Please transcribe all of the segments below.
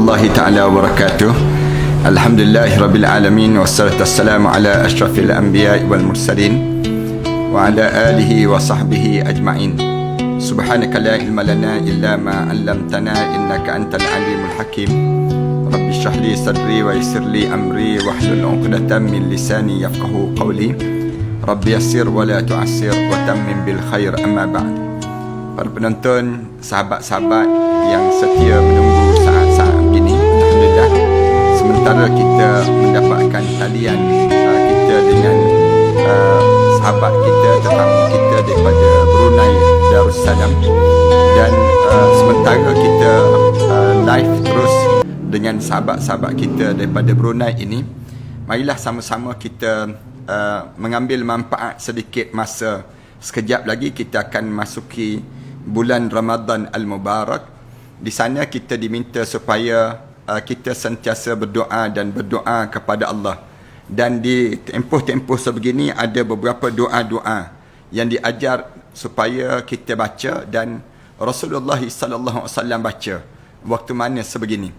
warahmatullahi ta'ala wabarakatuh. Alhamdulillahirabbil alamin wassalatu wassalamu ala asyrafil anbiya'i wal mursalin wa ala alihi wa sahbihi ajma'in. Subhanaka la ilma lana illa ma 'allamtana innaka antal alimul hakim. Rabbi shrah li sadri wa yassir li amri wahlul 'uqdatam min lisani yafqahu qawli. Rabbi yassir wa la tu'assir wa tammim bil khair, amma ba'd. Para penonton, sahabat-sahabat yang setia menunggu saat-saat ini, alhamdulillah, sementara kita mendapatkan talian kita dengan sahabat kita, tetamu kita daripada Brunei Darussalam, dan sementara kita live terus dengan sahabat-sahabat kita daripada Brunei ini, marilah sama-sama kita mengambil manfaat sedikit masa. Sekejap lagi kita akan masuki bulan Ramadan Al-Mubarak. Di sana kita diminta supaya kita sentiasa berdoa dan berdoa kepada Allah. Dan di tempoh-tempoh sebegini ada beberapa doa-doa yang diajar supaya kita baca, dan Rasulullah sallallahu alaihi wasallam baca waktu mana sebegini.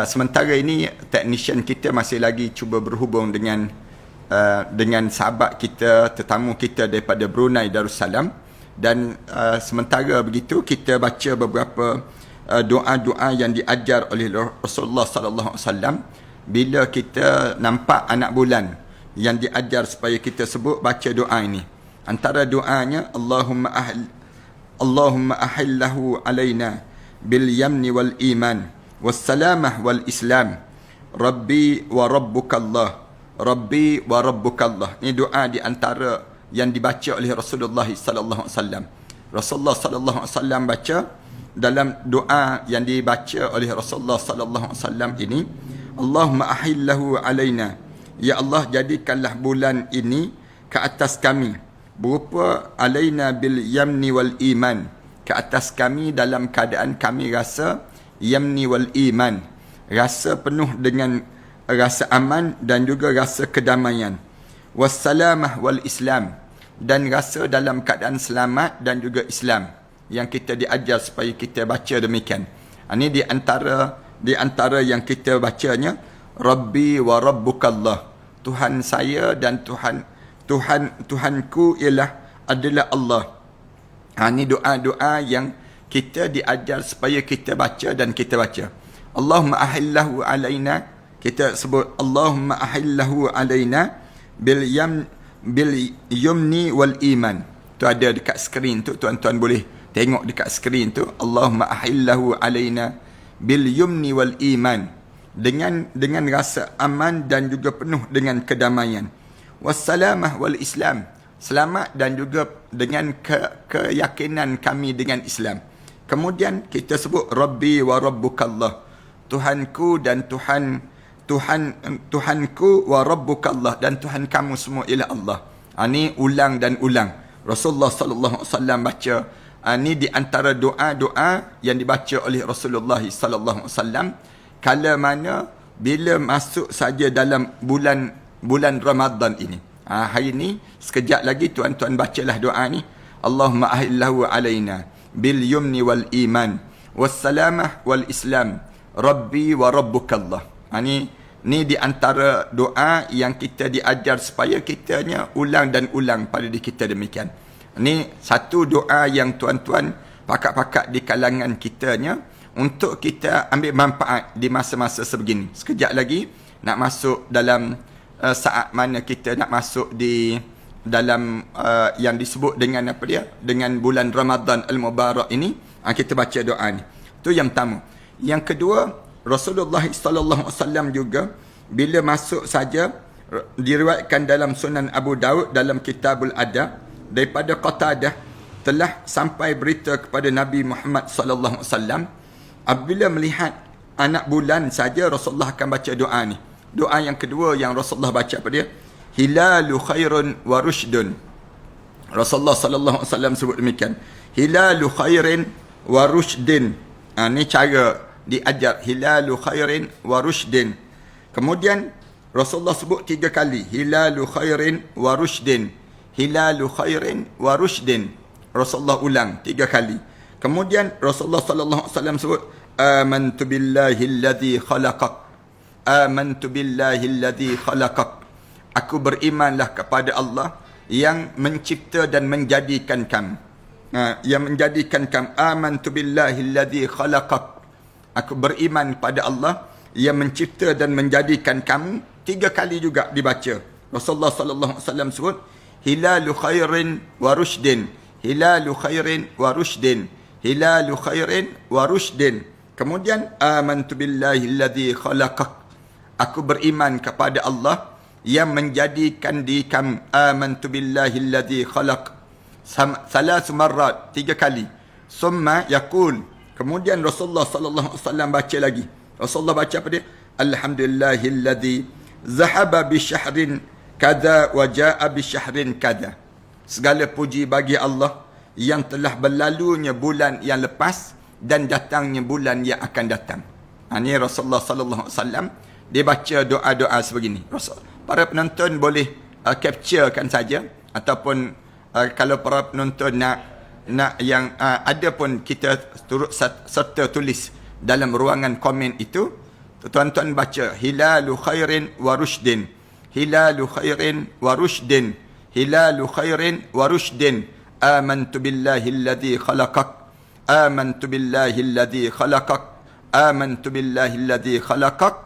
Sementara ini teknisian kita masih lagi cuba berhubung dengan sahabat kita, tetamu kita daripada Brunei Darussalam, dan sementara begitu kita baca beberapa doa-doa yang diajar oleh Rasulullah sallallahu alaihi wasallam. Bila kita nampak anak bulan yang diajar supaya kita sebut baca doa ini, antara doanya Allahumma ahillahu alaina bil yamni wal iman was salamah wal islam rabbi wa rabbukallah rabbi wa rabbukallah. Ini doa di antara yang dibaca oleh Rasulullah sallallahu alaihi wasallam. Rasulullah sallallahu alaihi wasallam baca dalam doa yang dibaca oleh Rasulullah sallallahu alaihi wasallam ini, Allahumma ahillahu alaina, ya Allah jadikanlah bulan ini ke atas kami berupa alaina bil yamni wal iman, ke atas kami dalam keadaan kami rasa yamni wal iman, rasa penuh dengan rasa aman dan juga rasa kedamaian, wassalamah wal islam, dan rasa dalam keadaan selamat dan juga Islam, yang kita diajar supaya kita baca demikian. Ini di antara yang kita bacanya, Rabbi wa rabbukallah, Tuhan saya dan Tuhanku adalah Allah. Ini doa-doa yang kita diajar supaya kita baca dan kita baca. Allahumma ahillahu alaina, kita sebut Allahumma ahillahu alaina bil yumni wal iman. Tu ada dekat skrin tu, tuan-tuan boleh tengok dekat skrin tu. Allahumma ahillahu alaina bil yumni wal iman, dengan rasa aman dan juga penuh dengan kedamaian. Wassalamah wal islam, selamat dan juga dengan keyakinan kami dengan Islam. Kemudian kita sebut Rabbi wa rabbukallah, Tuhanku dan Tuhanku wa rabbukallah, dan Tuhan kamu semua ialah Allah. Ini ulang dan ulang Rasulullah sallallahu alaihi wasallam baca. Ini di antara doa-doa yang dibaca oleh Rasulullah sallallahu alaihi wasallam kala mana bila masuk saja dalam bulan Ramadan ini. Hari ini sekejap lagi tuan-tuan bacalah doa ni. Allahumma ahillahu alaina bil yumni wal iman wassalamah wal islam rabbi wa rabbukallah. Ni di antara doa yang kita diajar supaya kitanya ulang dan ulang pada diri kita demikian. Ini satu doa yang tuan-tuan, pakak-pakak di kalangan kitanya, untuk kita ambil manfaat di masa-masa sebegini. Sekejap lagi nak masuk dalam saat mana kita nak masuk di dalam yang disebut dengan apa dia? Dengan bulan Ramadan Al-Mubarak ini, kita baca doa ni. Tu yang pertama. Yang kedua, Rasulullah sallallahu alaihi wasallam juga bila masuk saja, diriwayatkan dalam Sunan Abu Daud dalam Kitabul Adab daripada Qatadah, telah sampai berita kepada Nabi Muhammad sallallahu alaihi wasallam, apabila melihat anak bulan saja Rasulullah akan baca doa ni. Doa yang kedua yang Rasulullah baca apa dia? Hilalu khairun wa rushdun. Rasulullah sallallahu alaihi wasallam sebut demikian. Hilalu khairin wa rushdin. Ni cara diajar, hilalu khairin wa rushdin. Kemudian Rasulullah sebut 3 kali, hilalu khairin wa rushdin, hilalu khairin wa rushdin. Rasulullah ulang 3 kali. Kemudian Rasulullah sallallahu alaihi wasallam sebut amantu billahi alladhi khalaqak, amantu billahi alladhi khalaqak. Aku berimanlah kepada Allah yang mencipta dan menjadikan kamu. Yang menjadikan kamu. Amantu billahi alladhi khalaqak. Aku beriman pada Allah yang mencipta dan menjadikan kamu. 3 kali juga dibaca. Rasulullah sallallahu alaihi wasallam sebut, hilalu khairin wa rushdin, hilalu khairin wa rushdin, hilalu khairin wa rushdin. Kemudian amantu billahi alladhi khalaqak. Aku beriman kepada Allah yang menjadikan di kamu. Amantu billahi alladhi khalaq. Salas marrat, 3 kali. Summa yaqul. Kemudian Rasulullah sallallahu alaihi wasallam baca lagi. Rasulullah baca apa dia? Alhamdulillahilladzi zahaba bi syahrin kada wa jaa bi syahrin kada. Segala puji bagi Allah yang telah berlalunya bulan yang lepas dan datangnya bulan yang akan datang. Ini Rasulullah sallallahu alaihi wasallam dia baca doa-doa sebegini. Para penonton boleh capturekan saja, ataupun kalau para penonton nak yang ada pun kita turut serta tulis dalam ruangan komen itu, tuan-tuan baca hilalu khairin wa rushdin, hilalu khairin wa rushdin, hilalu khairin wa rushdin, amantu billahi alladhi khalaqak, amantu billahi alladhi khalaqak, amantu billahi alladhi khalaqak.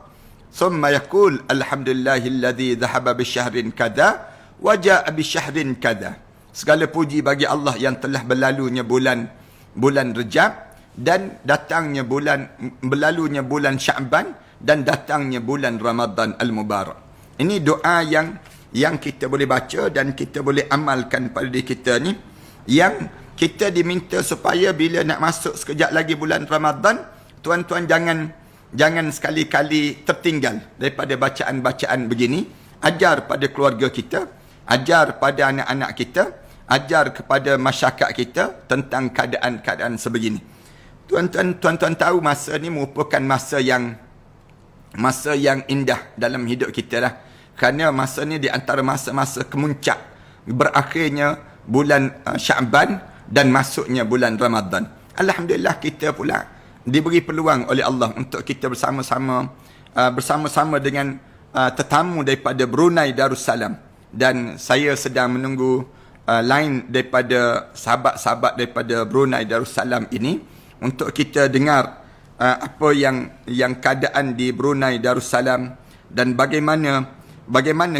ثم يقول الحمد لله الذي ذهب بشهر كذا وجاء بشهر كذا. Segala puji bagi Allah yang telah berlalunya bulan Rejab dan datangnya berlalunya bulan Sya'ban dan datangnya bulan Ramadan al-Mubarak. Ini doa yang kita boleh baca dan kita boleh amalkan pada diri kita ni, yang kita diminta supaya bila nak masuk sekejap lagi bulan Ramadan, tuan-tuan jangan sekali-kali tertinggal daripada bacaan-bacaan begini. Ajar pada keluarga kita, ajar pada anak-anak kita, ajar kepada masyarakat kita tentang keadaan-keadaan sebegini. Tuan-tuan tahu masa ni merupakan masa yang indah dalam hidup kita lah. Kerana masa ni di antara masa-masa kemuncak berakhirnya bulan Sya'ban dan masuknya bulan Ramadan. Alhamdulillah kita pula diberi peluang oleh Allah untuk kita bersama-sama dengan tetamu daripada Brunei Darussalam, dan saya sedang menunggu line daripada sahabat-sahabat daripada Brunei Darussalam ini untuk kita dengar apa yang keadaan di Brunei Darussalam dan bagaimana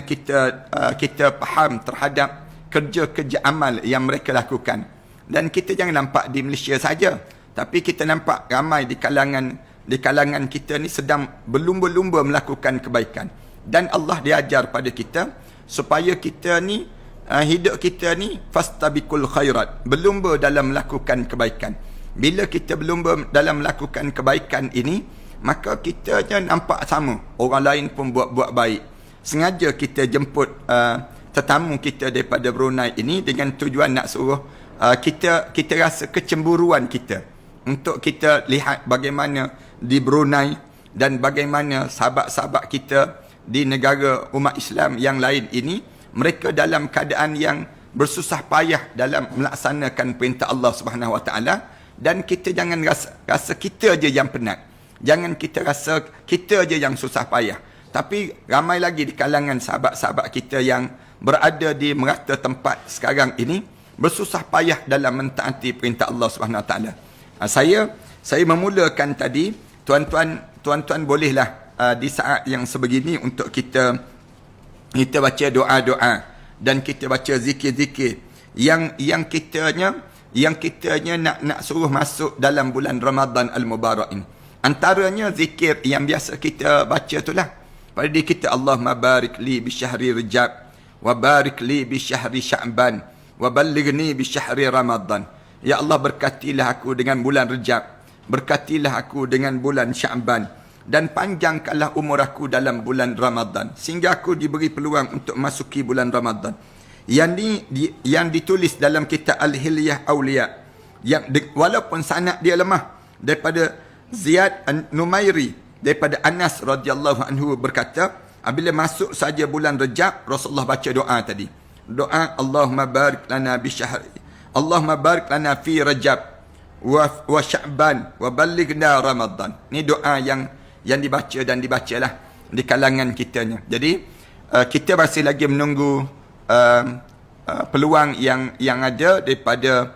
kita faham terhadap kerja-kerja amal yang mereka lakukan. Dan kita jangan nampak di Malaysia saja, tapi kita nampak ramai di kalangan kita ni sedang berlumba-lumba melakukan kebaikan. Dan Allah diajar pada kita supaya kita ni hidup kita ni fastabiqul khairat, berlumba dalam melakukan kebaikan. Bila kita berlumba dalam melakukan kebaikan ini, maka kita jangan nampak sama orang lain pun buat baik. Sengaja kita jemput tetamu kita daripada Brunei ini dengan tujuan nak suruh kita rasa kecemburuan kita untuk kita lihat bagaimana di Brunei dan bagaimana sahabat-sahabat kita di negara umat Islam yang lain ini, mereka dalam keadaan yang bersusah payah dalam melaksanakan perintah Allah Subhanahu Wa Taala, dan kita jangan rasa kita aja yang penat. Jangan kita rasa kita aja yang susah payah. Tapi ramai lagi di kalangan sahabat-sahabat kita yang berada di merata tempat sekarang ini bersusah payah dalam mentaati perintah Allah Subhanahu Wa Taala. Saya memulakan tadi, tuan-tuan bolehlah di saat yang sebegini untuk kita baca doa-doa dan kita baca zikir-zikir yang kitanya nak suruh masuk dalam bulan Ramadan al-Mubarak ini. Antaranya zikir yang biasa kita baca itulah pada diri kita, Allahumma barik li bi syahri Rajab wa barik li bi syahri Sya'ban wa ballighni bi syahri Ramadan. Ya Allah, berkatilah aku dengan bulan Rejab, berkatilah aku dengan bulan Sya'ban, dan panjangkanlah umur aku dalam bulan Ramadan sehingga aku diberi peluang untuk masuki bulan Ramadan. Yang ditulis dalam kitab Al-Hilyah Awliya, walaupun sanad dia lemah, daripada Ziyad Numairi daripada Anas radhiyallahu anhu berkata, apabila masuk saja bulan Rejab, Rasulullah baca doa tadi. Doa Allahumma barik lana bi syahri, Allahumma barik lana fi Rajab wa Sya'ban wa ballighna Ramadan. Ni doa yang dibaca dan dibacalah di kalangan kitanya. Jadi kita masih lagi menunggu peluang yang ada daripada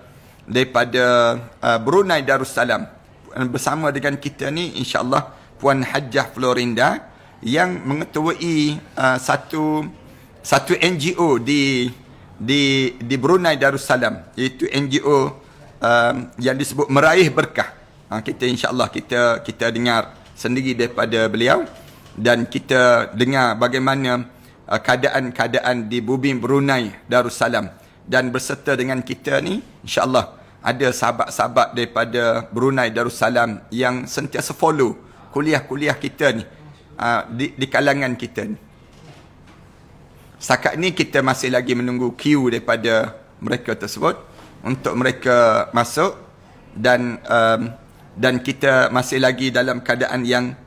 Brunei Darussalam. Bersama dengan kita ni insya-Allah Puan Hajjah Florinda yang mengetuai satu NGO di Brunei Darussalam, iaitu NGO yang disebut Meraih Berkah. Kita insya-Allah kita dengar sendiri daripada beliau dan kita dengar bagaimana keadaan di bumi Brunei Darussalam, dan berserta dengan kita ni insya-Allah ada sahabat-sahabat daripada Brunei Darussalam yang sentiasa follow kuliah-kuliah kita ni di kalangan kita ni. Setakat ni kita masih lagi menunggu queue daripada mereka tersebut untuk mereka masuk, dan kita masih lagi dalam keadaan yang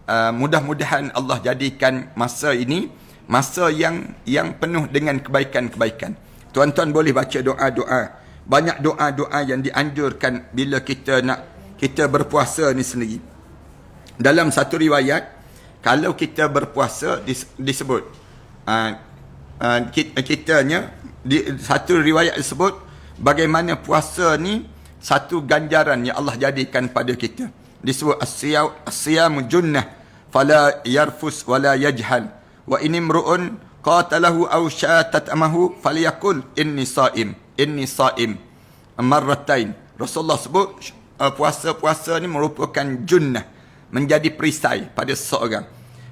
mudah-mudahan Allah jadikan masa ini masa yang penuh dengan kebaikan-kebaikan. Tuan-tuan boleh baca doa-doa. Banyak doa-doa yang dianjurkan bila kita berpuasa ni sendiri. Dalam satu riwayat, kalau kita berpuasa disebut kitanya satu riwayat disebut bagaimana puasa ni satu ganjaran yang Allah jadikan pada kita. Disebut as-siyamu junnah fala yarfus wala yajhal wa inimru'un qatalahu aw syatatamahu falyaqul inni saim marratain. Rasulullah sebut puasa ni merupakan junnah, menjadi perisai pada seseorang.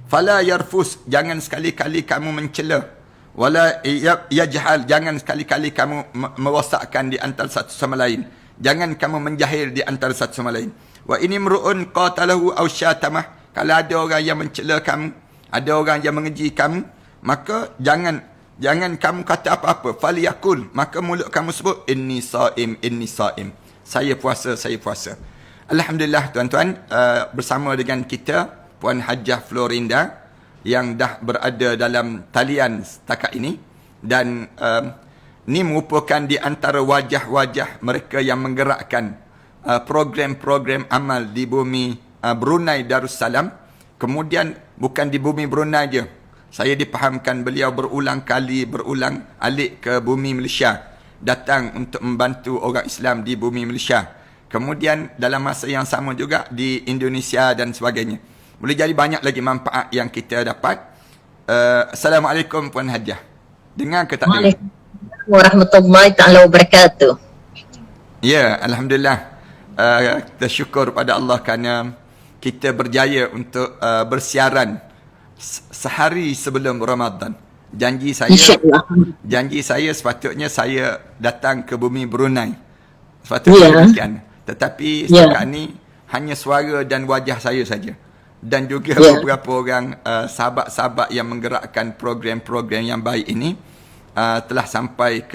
Fala yarfus, jangan sekali-kali kamu mencela, wala yajhal, jangan sekali-kali kamu merosakkan di antara satu sama lain, jangan kamu menjahil di antara satu sama lain. Wa inimru'un qatalahu aw syatamah, kalau ada orang yang mencela kamu, ada orang yang mengeji kamu, maka jangan kamu kata apa-apa. Faliyakul, maka mulut kamu sebut inni saim, saya puasa. Alhamdulillah tuan-tuan, bersama dengan kita Puan Hajjah Florinda yang dah berada dalam talian setakat ini, dan ni merupakan di antara wajah-wajah mereka yang menggerakkan program-program amal di bumi Brunei Darussalam. Kemudian bukan di bumi Brunei je, saya dipahamkan beliau berulang alik ke bumi Malaysia, datang untuk membantu orang Islam di bumi Malaysia. Kemudian dalam masa yang sama juga di Indonesia dan sebagainya. Boleh jadi banyak lagi manfaat yang kita dapat. Assalamualaikum Puan Hajjah. Dengar ke tak? Waalaikumsalam warahmatullahi taala wabarakatuh. Ya, alhamdulillah. Kita syukur pada Allah kerana kita berjaya untuk bersiaran sehari sebelum Ramadan. Janji saya sepatutnya saya datang ke bumi Brunei. Sepatutnya demikian. Tetapi setakat ni hanya suara dan wajah saya saja. Dan juga beberapa orang sahabat-sahabat yang menggerakkan program-program yang baik ini telah sampai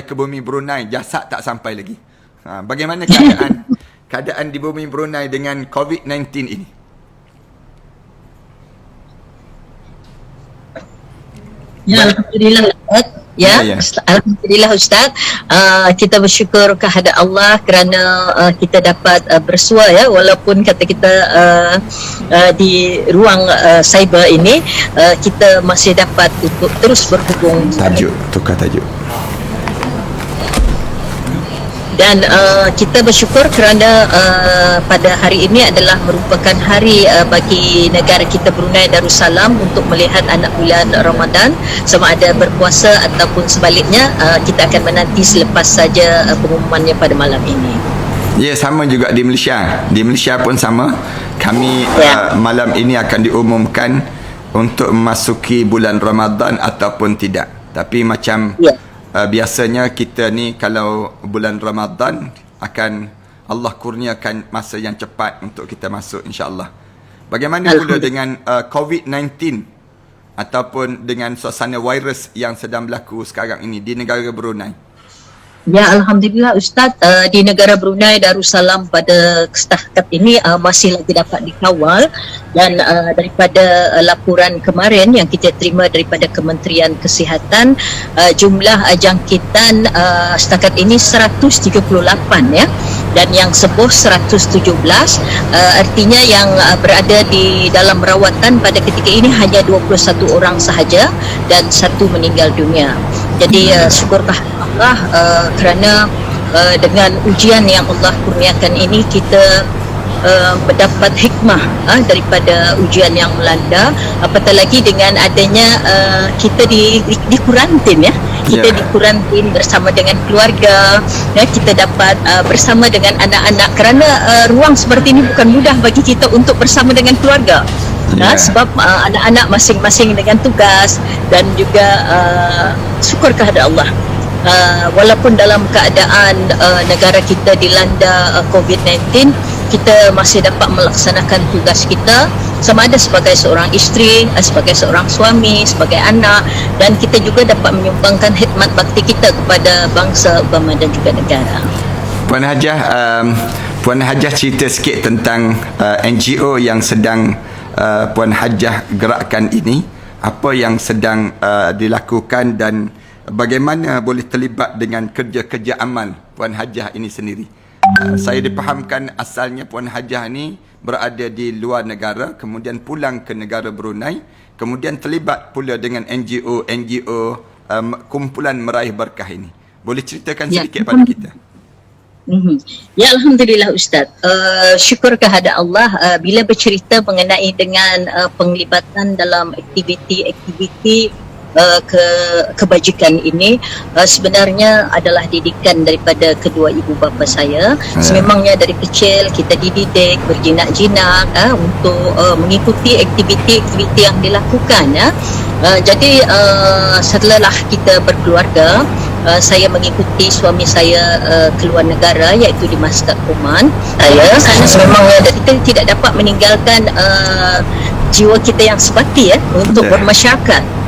ke bumi Brunei. Jasad tak sampai lagi. Bagaimana keadaan di bumi Brunei dengan COVID-19 ini? Ya, alhamdulillah. Alhamdulillah Ustaz. Kita bersyukur kehadap Allah kerana kita dapat bersua, ya, walaupun kata kita di ruang cyber ini, kita masih dapat untuk terus berhubung. Tukar tajuk. Dan kita bersyukur kerana pada hari ini adalah merupakan hari bagi negara kita Brunei Darussalam untuk melihat anak bulan Ramadan, sama ada berpuasa ataupun sebaliknya. Kita akan menanti selepas saja pengumumannya pada malam ini. Ya, sama juga di Malaysia. Di Malaysia pun sama. Kami malam ini akan diumumkan untuk memasuki bulan Ramadan ataupun tidak. Tapi macam biasanya kita ni kalau bulan Ramadan akan Allah kurniakan masa yang cepat untuk kita masuk, insya-Allah. Bagaimana pula dengan COVID-19 ataupun dengan suasana virus yang sedang berlaku sekarang ini di negara Brunei? Ya, Alhamdulillah Ustaz, di negara Brunei Darussalam pada setakat ini masih lagi dapat dikawal, dan daripada laporan kemarin yang kita terima daripada Kementerian Kesihatan, jumlah jangkitan setakat ini 138 ya, dan yang sembuh 117, artinya yang berada di dalam rawatan pada ketika ini hanya 21 orang sahaja dan satu meninggal dunia. Jadi syukurlah Allah kerana dengan ujian yang Allah kurniakan ini kita mendapat hikmah daripada ujian yang melanda, apatah lagi dengan adanya kita di kuarantin ya, kita di kuarantin bersama dengan keluarga ya, kita dapat bersama dengan anak-anak, kerana ruang seperti ini bukan mudah bagi kita untuk bersama dengan keluarga. Sebab anak-anak masing-masing dengan tugas, dan juga syukur kepada Allah, walaupun dalam keadaan negara kita dilanda COVID-19, kita masih dapat melaksanakan tugas kita sama ada sebagai seorang isteri, sebagai seorang suami, sebagai anak, dan kita juga dapat menyumbangkan khidmat bakti kita kepada bangsa, agama dan juga negara. Puan Hajah cerita sikit tentang NGO yang sedang Puan Hajah gerakkan ini, apa yang sedang dilakukan dan bagaimana boleh terlibat dengan kerja-kerja amal Puan Hajah ini sendiri. Saya dipahamkan asalnya Puan Hajah ni berada di luar negara, kemudian pulang ke negara Brunei, kemudian terlibat pula dengan NGO kumpulan meraih berkah ini. Boleh ceritakan sedikit pada kita? Ya, Alhamdulillah Ustaz, syukur kepada Allah bila bercerita mengenai dengan penglibatan dalam aktiviti kebajikan ini, sebenarnya adalah didikan daripada kedua ibu bapa saya. Sememangnya dari kecil kita dididik berjinak-jinak untuk mengikuti aktiviti-aktiviti yang dilakukan ya. Jadi setelah kita berkeluarga, saya mengikuti suami saya keluar negara, iaitu di Muscat, Oman. Kerana sememangnya kita tidak dapat meninggalkan jiwa kita yang sebati ya untuk bermasyarakat.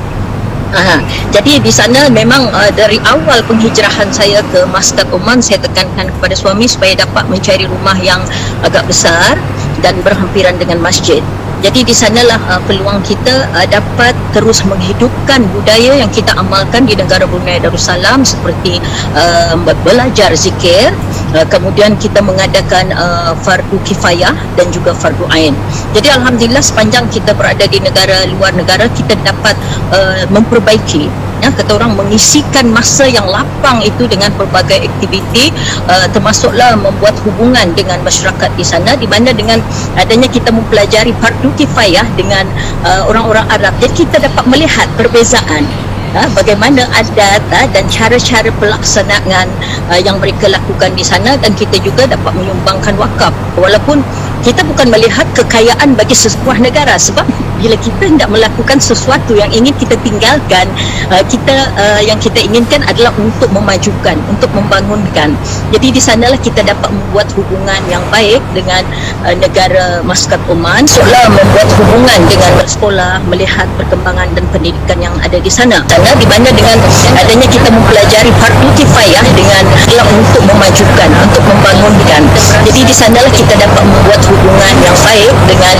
Jadi di sana memang dari awal penghijrahan saya ke Muscat, Oman, saya tekankan kepada suami supaya dapat mencari rumah yang agak besar dan berhampiran dengan masjid. Jadi di sanalah peluang kita dapat terus menghidupkan budaya yang kita amalkan di negara Brunei Darussalam, seperti belajar zikir, kemudian kita mengadakan fardu kifayah dan juga fardu ain. Jadi alhamdulillah sepanjang kita berada di luar negara, kita dapat memperbaiki kata orang, mengisikan masa yang lapang itu dengan pelbagai aktiviti, termasuklah membuat hubungan dengan masyarakat di sana, di mana dengan adanya kita mempelajari fardu kifayah dengan orang-orang Arab, jadi kita dapat melihat perbezaan bagaimana adat dan cara-cara pelaksanaan yang mereka lakukan di sana, dan kita juga dapat menyumbangkan wakaf, walaupun kita bukan melihat kekayaan bagi sebuah negara, sebab bila kita hendak melakukan sesuatu yang ingin kita tinggalkan, yang kita inginkan adalah untuk memajukan, untuk membangunkan. Jadi di sanalah kita dapat membuat hubungan yang baik dengan negara Muscat, Oman, seolah membuat hubungan dengan sekolah, melihat perkembangan dan pendidikan yang ada di sana. Karena di mana dengan adanya kita mempelajari fardu kifayah dengan untuk memajukan, untuk membangunkan. Jadi di sanalah kita dapat membuat hubungan yang baik dengan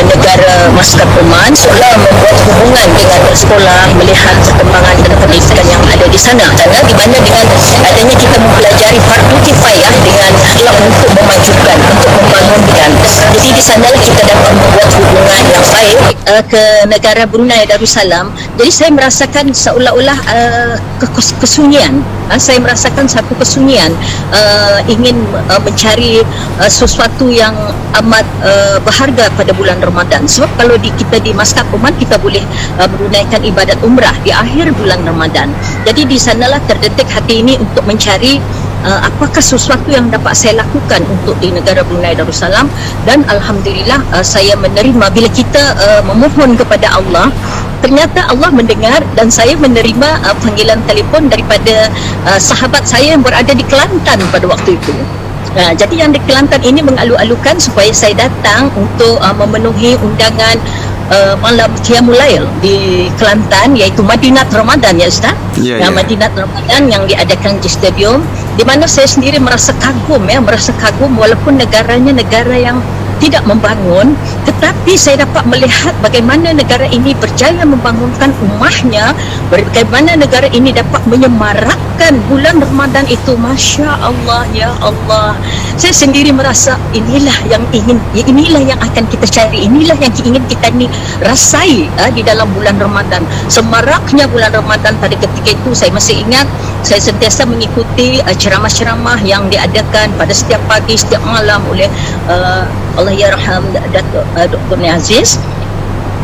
negara Muscat, Oman, seolah membuat hubungan dengan sekolah, melihat perkembangan dan pendidikan yang ada di sana. Karena di mana dengan adanya kita mempelajari fardu kifayah dengan untuk memajukan, untuk membangunkan. Jadi di sanalah kita dapat membuat hubungan yang baik ke negara Brunei Darussalam. Jadi saya merasakan seolah-olah kesunyian. Saya merasakan satu kesunyian, ingin mencari sesuatu yang amat berharga pada bulan Ramadan. Sebab kalau kita di Muscat, Oman, kita boleh menunaikan ibadat umrah di akhir bulan Ramadan. Jadi di sanalah terdetik hati ini untuk mencari apakah sesuatu yang dapat saya lakukan untuk di negara Brunei Darussalam. Dan alhamdulillah saya menerima, bila kita memohon kepada Allah, ternyata Allah mendengar, dan saya menerima panggilan telefon daripada sahabat saya yang berada di Kelantan pada waktu itu. Jadi yang di Kelantan ini mengalu-alukan supaya saya datang untuk memenuhi undangan malam Qiyamul Lail di Kelantan, iaitu Madinat Ramadan ya Ustaz. Madinat Ramadan yang diadakan di stadium, di mana saya sendiri merasa kagum walaupun negaranya negara yang tidak membangun, tetapi saya dapat melihat bagaimana negara ini berjaya membangunkan ummahnya, bagaimana negara ini dapat menyemarakkan bulan Ramadan itu. Masya Allah, ya Allah, saya sendiri merasa inilah yang akan kita cari, inilah yang ingin kita ni rasai di dalam bulan Ramadan. Semaraknya bulan Ramadan pada ketika itu, saya masih ingat, saya sentiasa mengikuti ceramah-ceramah yang diadakan pada setiap pagi, setiap malam oleh Allah yarham Dr. Aziz,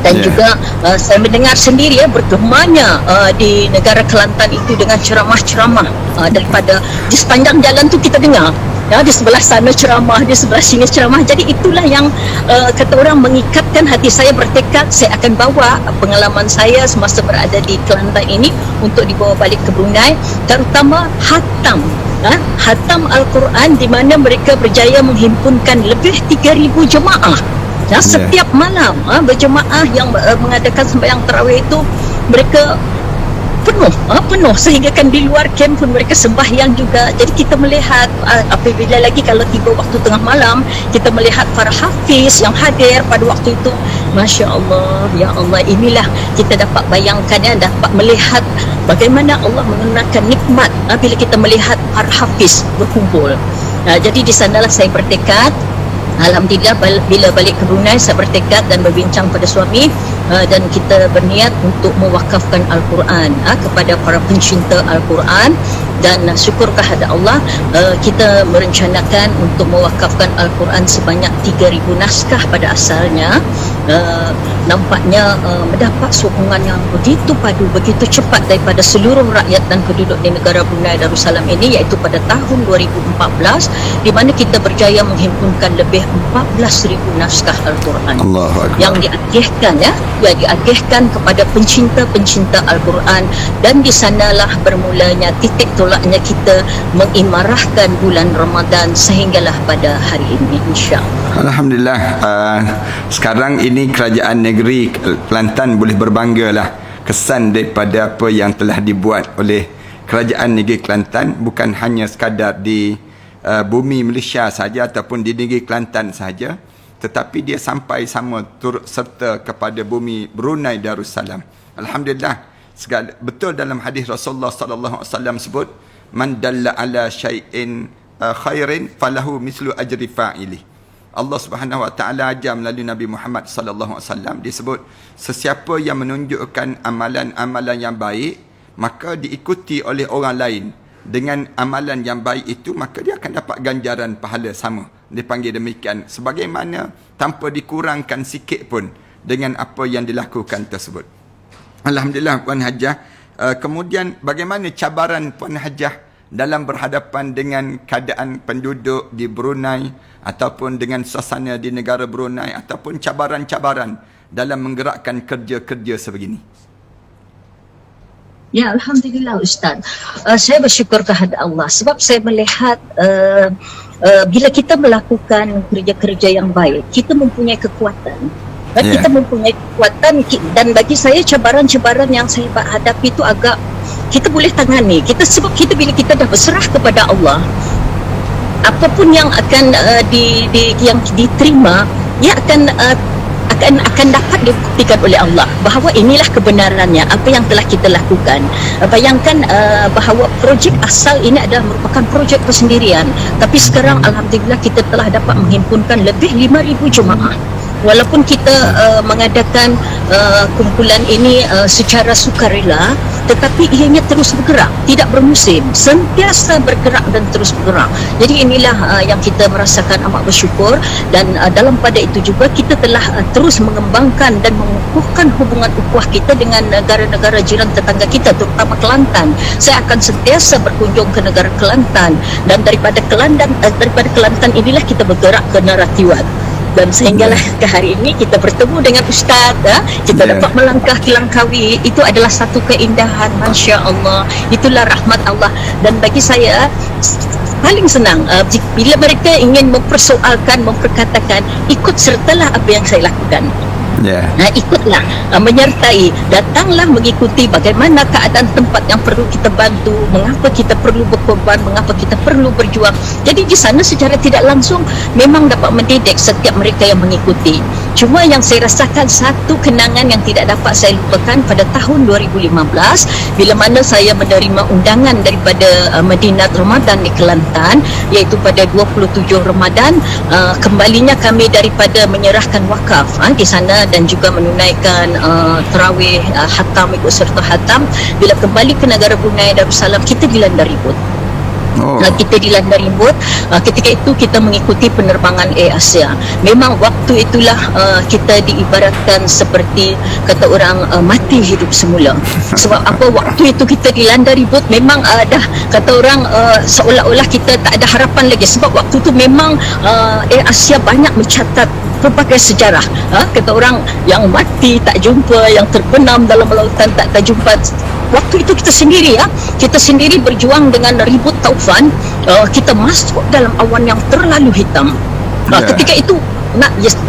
dan juga saya mendengar sendiri bergemanya di negara Kelantan itu dengan ceramah-ceramah daripada di sepanjang jalan tu kita dengar di sebelah sana ceramah, di sebelah sini ceramah. Jadi itulah yang kata orang mengikatkan hati saya, bertekad saya akan bawa pengalaman saya semasa berada di Kelantan ini untuk dibawa balik ke Brunei, terutama hatam Al-Quran, di mana mereka berjaya menghimpunkan lebih 3,000 jemaah setiap malam berjemaah yang mengadakan sembahyang tarawih itu. Mereka penuh sehingga kan di luar camp pun mereka sembahyang juga. Jadi kita melihat apabila lagi kalau tiba waktu tengah malam, kita melihat para hafiz yang hadir pada waktu itu. Masya Allah, ya Allah, inilah kita dapat bayangkan, dapat melihat bagaimana Allah mengenakan nikmat bila kita melihat para hafiz berkumpul. Jadi di sanalah saya bertekad. Alhamdulillah, bila balik ke Brunei saya bertekad dan berbincang pada suami, dan kita berniat untuk mewakafkan Al-Quran kepada para pencinta Al-Quran. Dan syukur kepada Allah, kita merencanakan untuk mewakafkan Al-Quran sebanyak 3,000 naskah pada asalnya. Nampaknya mendapat sokongan yang begitu padu, begitu cepat daripada seluruh rakyat dan penduduk di negara Brunei Darussalam ini, iaitu pada tahun 2014, di mana kita berjaya menghimpunkan lebih 14,000 naskah Al-Quran yang diagihkan kepada pencinta-pencinta Al-Quran. Dan di sanalah bermulanya titik tolaknya kita mengimarahkan bulan Ramadan sehinggalah pada hari ini, insya-Allah. Alhamdulillah, sekarang ini kerajaan negeri Kelantan boleh berbanggalah kesan daripada apa yang telah dibuat oleh kerajaan negeri Kelantan, bukan hanya sekadar di bumi Malaysia saja ataupun di negeri Kelantan saja, tetapi dia sampai sama turut serta kepada bumi Brunei Darussalam. Alhamdulillah, betul dalam hadis Rasulullah sallallahu alaihi wasallam sebut, man dalla ala syai'in khairin falahu mislu ajri fa'ili. Allah Subhanahu wa taala ajar melalui Nabi Muhammad sallallahu alaihi wasallam, disebut sesiapa yang menunjukkan amalan-amalan yang baik, maka diikuti oleh orang lain dengan amalan yang baik itu, maka dia akan dapat ganjaran pahala sama. Dipanggil demikian, sebagaimana tanpa dikurangkan sikit pun dengan apa yang dilakukan tersebut. Alhamdulillah, Puan Hajah. Kemudian bagaimana cabaran Puan Hajah dalam berhadapan dengan keadaan penduduk di Brunei ataupun dengan suasana di negara Brunei, ataupun cabaran-cabaran dalam menggerakkan kerja-kerja sebegini? Ya, Alhamdulillah Ustaz. Saya bersyukur kepada Allah sebab saya melihat bila kita melakukan kerja-kerja yang baik, kita mempunyai kekuatan. Kita mempunyai kekuatan, dan bagi saya cabaran-cabaran yang saya hadapi itu agak kita boleh tangani. Sebab bila kita dah berserah kepada Allah, apapun yang akan yang diterima, ia akan dapat dibuktikan oleh Allah bahawa inilah kebenarannya apa yang telah kita lakukan. Bayangkan bahawa projek asal ini adalah merupakan projek persendirian, tapi sekarang Alhamdulillah kita telah dapat menghimpunkan lebih 5,000 jemaah. Walaupun kita mengadakan kumpulan ini secara sukarela, tetapi ianya terus bergerak, tidak bermusim, sentiasa bergerak dan terus bergerak. Jadi inilah yang kita merasakan amat bersyukur. Dan dalam pada itu juga kita telah terus mengembangkan dan mengukuhkan hubungan ukhuwah kita dengan negara-negara jiran tetangga kita, terutama Kelantan. Saya akan sentiasa berkunjung ke negara Kelantan, dan daripada Kelantan inilah kita bergerak ke Naratiwat. Dan sehinggalah ke hari ini kita bertemu dengan Ustaz, kita dapat melangkah ke Langkawi. Itu adalah satu keindahan, Masya Allah. Itulah rahmat Allah. Dan bagi saya paling senang bila mereka ingin mempersoalkan, memperkatakan, ikut sertalah apa yang saya lakukan. Ikutlah, menyertai, datanglah mengikuti bagaimana keadaan tempat yang perlu kita bantu, mengapa kita perlu berkorban, mengapa kita perlu berjuang. Jadi di sana secara tidak langsung memang dapat mendidik setiap mereka yang mengikuti. Cuma yang saya rasakan satu kenangan yang tidak dapat saya lupakan pada tahun 2015 bila mana saya menerima undangan daripada Madinat Ramadan di Kelantan, iaitu pada 27 Ramadan, kembalinya kami daripada menyerahkan wakaf di sana dan juga menunaikan tarawih khatam, ikut serta khatam. Bila kembali ke negara Brunei Darussalam, kita dilanda ribut. Kita dilanda ribut. Ketika itu kita mengikuti penerbangan Air Asia. Memang waktu itulah kita diibaratkan seperti kata orang mati hidup semula. Sebab apa, waktu itu kita dilanda ribut, memang dah kata orang seolah-olah kita tak ada harapan lagi. Sebab waktu itu memang Air Asia banyak mencatat pelbagai sejarah. Kata orang yang mati tak jumpa, yang terbenam dalam lautan tak jumpa. Waktu itu kita sendiri berjuang dengan ribut taufan. Kita masuk dalam awan yang terlalu hitam. Ketika itu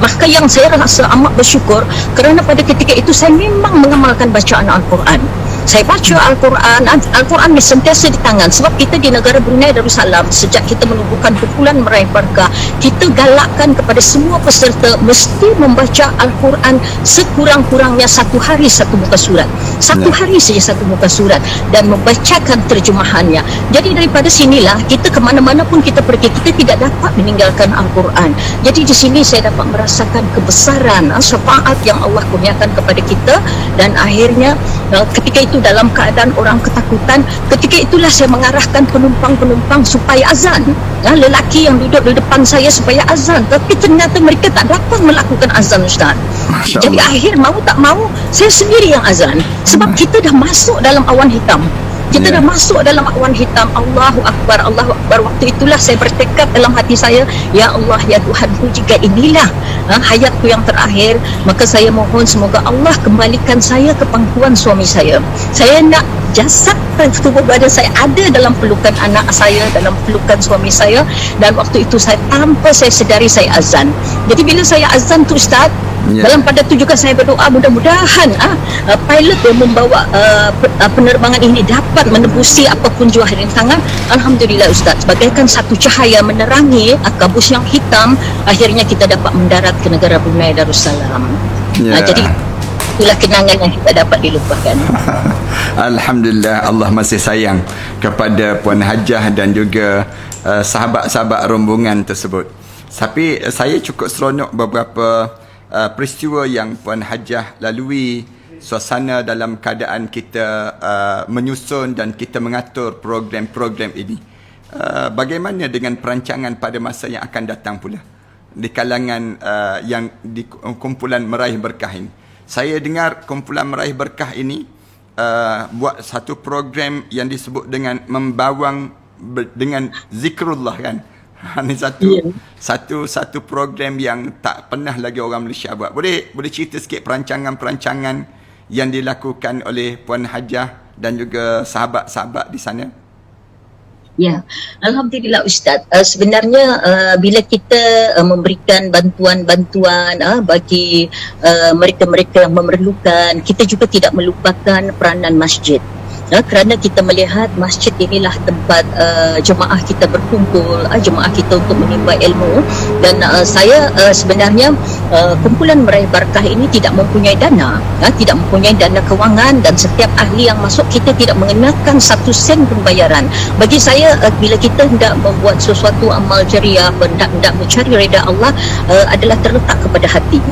maka yang saya rasa amat bersyukur kerana pada ketika itu saya memang mengamalkan bacaan Al-Quran. Saya baca Al-Quran ni sentiasa di tangan. Sebab kita di negara Brunei Darussalam, sejak kita menubuhkan kumpulan meraih berkah, kita galakkan kepada semua peserta mesti membaca Al-Quran sekurang-kurangnya satu hari satu muka surat. Satu hari saja satu muka surat, dan membacakan terjemahannya. Jadi daripada sinilah kita ke mana-mana pun kita pergi, kita tidak dapat meninggalkan Al-Quran. Jadi di sini saya dapat merasakan kebesaran syafaat yang Allah kurniakan kepada kita. Dan akhirnya ketika itu dalam keadaan orang ketakutan, ketika itulah saya mengarahkan penumpang-penumpang supaya azan. Lelaki yang duduk di depan saya supaya azan, tapi ternyata mereka tak dapat melakukan azan, Ustaz. Jadi akhir mau tak mau saya sendiri yang azan. Sebab kita dah masuk dalam awan hitam. Kita dah masuk dalam awan hitam. Allahu Akbar, Allahu Akbar. Waktu itulah saya bertekad dalam hati saya, ya Allah, ya Tuhanku, jika inilah hayatku yang terakhir, maka saya mohon semoga Allah kembalikan saya ke pangkuan suami saya. Saya nak jasad tubuh badan saya ada dalam pelukan anak saya, dalam pelukan suami saya. Dan waktu itu saya, tanpa saya sedari, saya azan. Jadi bila saya azan tu, Ustaz, dalam pada tu juga saya berdoa, mudah-mudahan pilot yang membawa penerbangan ini dapat menembusi apapun jua rintangan. Alhamdulillah, Ustaz, bagaikan satu cahaya menerangi kabus yang hitam. Akhirnya kita dapat mendarat ke negara Brunei Darussalam. Jadi itulah kenangan yang kita dapat dilupakan. Alhamdulillah, Allah masih sayang kepada Puan Hajah dan juga sahabat-sahabat rombongan tersebut. Tapi saya cukup seronok beberapa peristiwa yang Puan Hajah lalui, suasana dalam keadaan kita menyusun dan kita mengatur program-program ini. Bagaimana dengan perancangan pada masa yang akan datang pula di kalangan yang di kumpulan meraih berkah ini? Saya dengar kumpulan meraih berkah ini buat satu program yang disebut dengan membawang dengan zikrullah, kan? Ini satu program yang tak pernah lagi orang Malaysia buat. Boleh cerita sikit perancangan-perancangan yang dilakukan oleh Puan Hajah dan juga sahabat-sahabat di sana? Ya, Alhamdulillah, Ustaz. Sebenarnya bila kita memberikan bantuan-bantuan bagi mereka-mereka yang memerlukan, kita juga tidak melupakan peranan masjid. Kerana kita melihat masjid inilah tempat jemaah kita berkumpul, jemaah kita untuk menimba ilmu. Dan saya sebenarnya kumpulan meraih berkah ini tidak mempunyai dana, tidak mempunyai dana kewangan, dan setiap ahli yang masuk kita tidak mengenakan satu sen pun bayaran. Bagi saya, bila kita hendak membuat sesuatu amal jariah, hendak mencari redha Allah, adalah terletak kepada hati.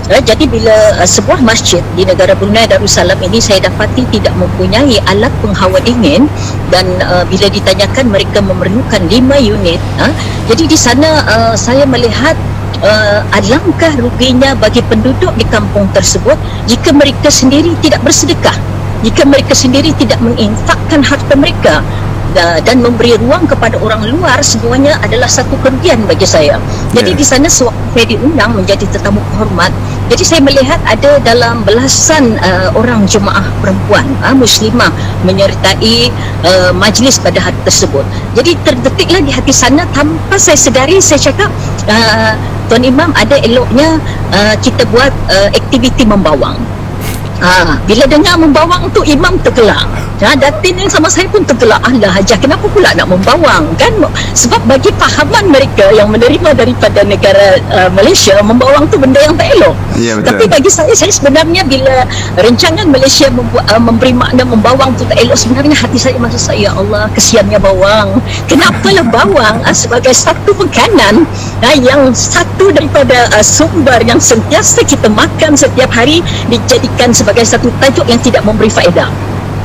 Jadi bila sebuah masjid di negara Brunei Darussalam ini saya dapati tidak mempunyai alat penghawa dingin, dan bila ditanyakan mereka memerlukan 5 unit. Jadi di sana saya melihat alangkah ruginya bagi penduduk di kampung tersebut jika mereka sendiri tidak bersedekah, jika mereka sendiri tidak menginfakkan harta mereka. dan memberi ruang kepada orang luar, semuanya adalah satu kerugian bagi saya. Jadi di sana sewaktu saya diundang menjadi tetamu hormat, jadi saya melihat ada dalam belasan orang jemaah perempuan muslimah menyertai majlis pada hari tersebut. Jadi terdetiklah di hati sana, tanpa saya sedari saya cakap, Tuan Imam, ada eloknya kita buat aktiviti membawang. Bila dengar membawang tu, imam tergelak. Datin yang sama saya pun tergelak. Allah Hajah, kenapa pula nak membawang kan? Sebab bagi fahaman mereka yang menerima daripada negara Malaysia, membawang tu benda yang tak elok. Ya, betul. Tapi bagi saya sebenarnya bila rancangan Malaysia memberi makna membawang tu tak elok, sebenarnya hati saya maksud saya, ya Allah, kesiannya bawang. Kenapalah bawang sebagai satu makanan yang satu daripada sumber yang sentiasa kita makan setiap hari dijadikan sebagai satu tajuk yang tidak memberi faedah.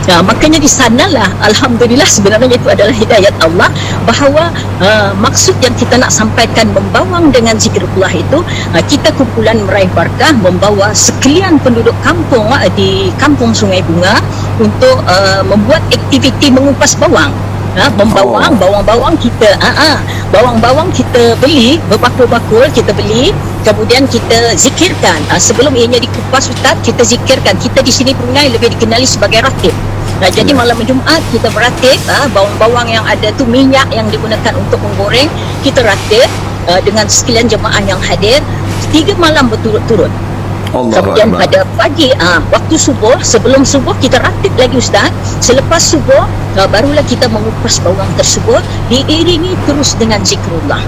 Makanya di sanalah alhamdulillah sebenarnya itu adalah hidayat Allah, bahawa maksud yang kita nak sampaikan membawang dengan zikrullah itu, kita kumpulan meraih barakah, membawa sekalian penduduk kampung di kampung Sungai Bunga untuk membuat aktiviti mengupas bawang. Membawang, bawang-bawang kita bawang-bawang kita beli, berbakul-bakul kita beli, kemudian kita zikirkan. Sebelum ianya dikupas, Ustaz, kita zikirkan. Kita di sini Brunei lebih dikenali sebagai ratib. Jadi malam Jumaat kita beratib, bawang-bawang yang ada tu, minyak yang digunakan untuk menggoreng, kita ratib dengan sekalian jemaah yang hadir 3 malam berturut-turut. Kemudian pada pagi, waktu subuh, sebelum subuh kita ratib lagi, Ustaz. Selepas subuh, barulah kita mengupas bawang tersebut, diiringi terus dengan zikrullah.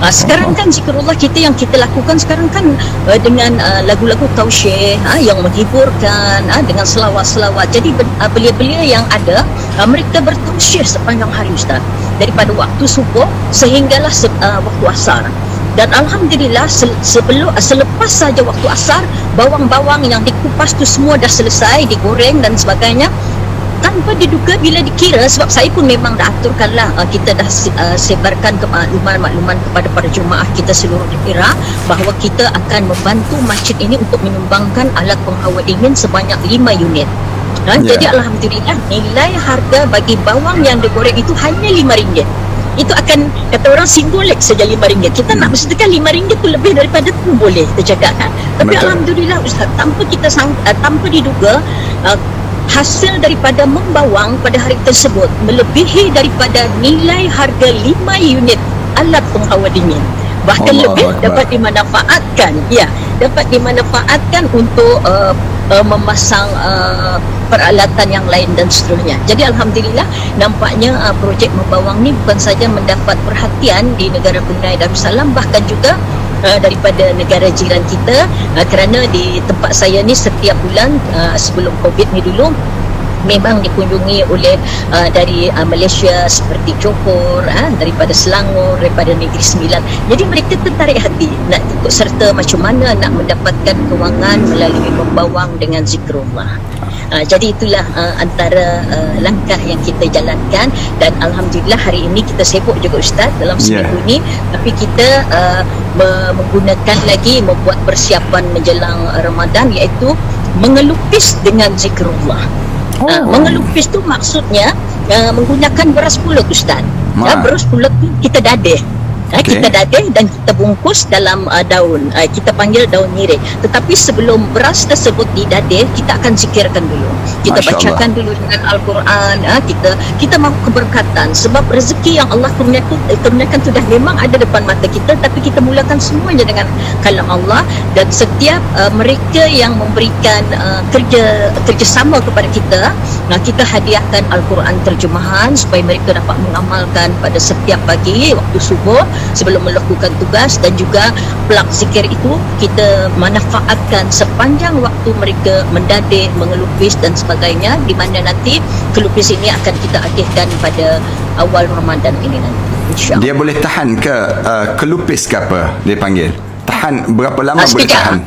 Sekarang kan zikrullah kita yang kita lakukan sekarang kan dengan lagu-lagu tausyih yang menghiburkan, dengan selawat-selawat. Jadi belia-belia yang ada, mereka bertausyih sepanjang hari, Ustaz, daripada waktu subuh sehinggalah waktu asar. Dan alhamdulillah selepas saja waktu asar, bawang-bawang yang dikupas tu semua dah selesai digoreng dan sebagainya, tanpa diduga bila dikira, sebab saya pun memang dah aturkanlah, kita dah sebarkan makluman kepada para jemaah kita seluruh daerah bahawa kita akan membantu masjid ini untuk menyumbangkan alat penghawa dingin sebanyak 5 unit. Jadi alhamdulillah nilai harga bagi bawang yang digoreng itu hanya RM5. Itu akan, kata orang, simbolik saja RM5. Kita nak bersedekah RM5 tu lebih daripada tu boleh kita cakap kan. Tapi betul. Alhamdulillah Ustaz, tanpa diduga, hasil daripada membawang pada hari tersebut melebihi daripada nilai harga 5 unit alat penghawa dingin. Bahkan Allah lebih Allah. Dapat dimanfaatkan untuk memasang peralatan yang lain dan seterusnya. Jadi alhamdulillah nampaknya projek membawang ni bukan saja mendapat perhatian di negara Brunei Darussalam, bahkan juga daripada negara jiran kita, kerana di tempat saya ni setiap bulan sebelum Covid ni dulu memang dikunjungi oleh dari Malaysia seperti Johor, daripada Selangor, daripada Negeri Sembilan. Jadi mereka tertarik hati nak ikut serta macam mana nak mendapatkan kewangan melalui membawang dengan zikrullah. Jadi itulah antara langkah yang kita jalankan, dan alhamdulillah hari ini kita sibuk juga Ustaz dalam seminggu ni, tapi kita menggunakan lagi, membuat persiapan menjelang Ramadan, iaitu mengelukis dengan zikrullah. Mengelukis tu maksudnya menggunakan beras pulut, Ustaz. Beras pulut tu kita dadeh. Kita dadeh dan kita bungkus dalam daun, kita panggil daun nyirik. Tetapi sebelum beras tersebut didadeh, kita akan zikirkan dulu, kita bacakan dulu dengan Al-Quran. Kita mahu keberkatan, sebab rezeki yang Allah kurniakan tu dah memang ada depan mata kita, tapi kita mulakan semuanya dengan kalam Allah. Dan setiap mereka yang memberikan kerjasama kepada kita, kita hadiahkan Al-Quran terjemahan supaya mereka dapat mengamalkan pada setiap pagi waktu subuh sebelum melakukan tugas, dan juga pelak zikir itu kita manfaatkan sepanjang waktu mereka mendadeh, mengelukis dan sebagainya, di mana nanti kelukis ini akan kita akhirkan pada awal Ramadan ini nanti, insya-Allah. Dia boleh tahan ke kelupis ke apa dia panggil? Tahan berapa lama boleh tahan?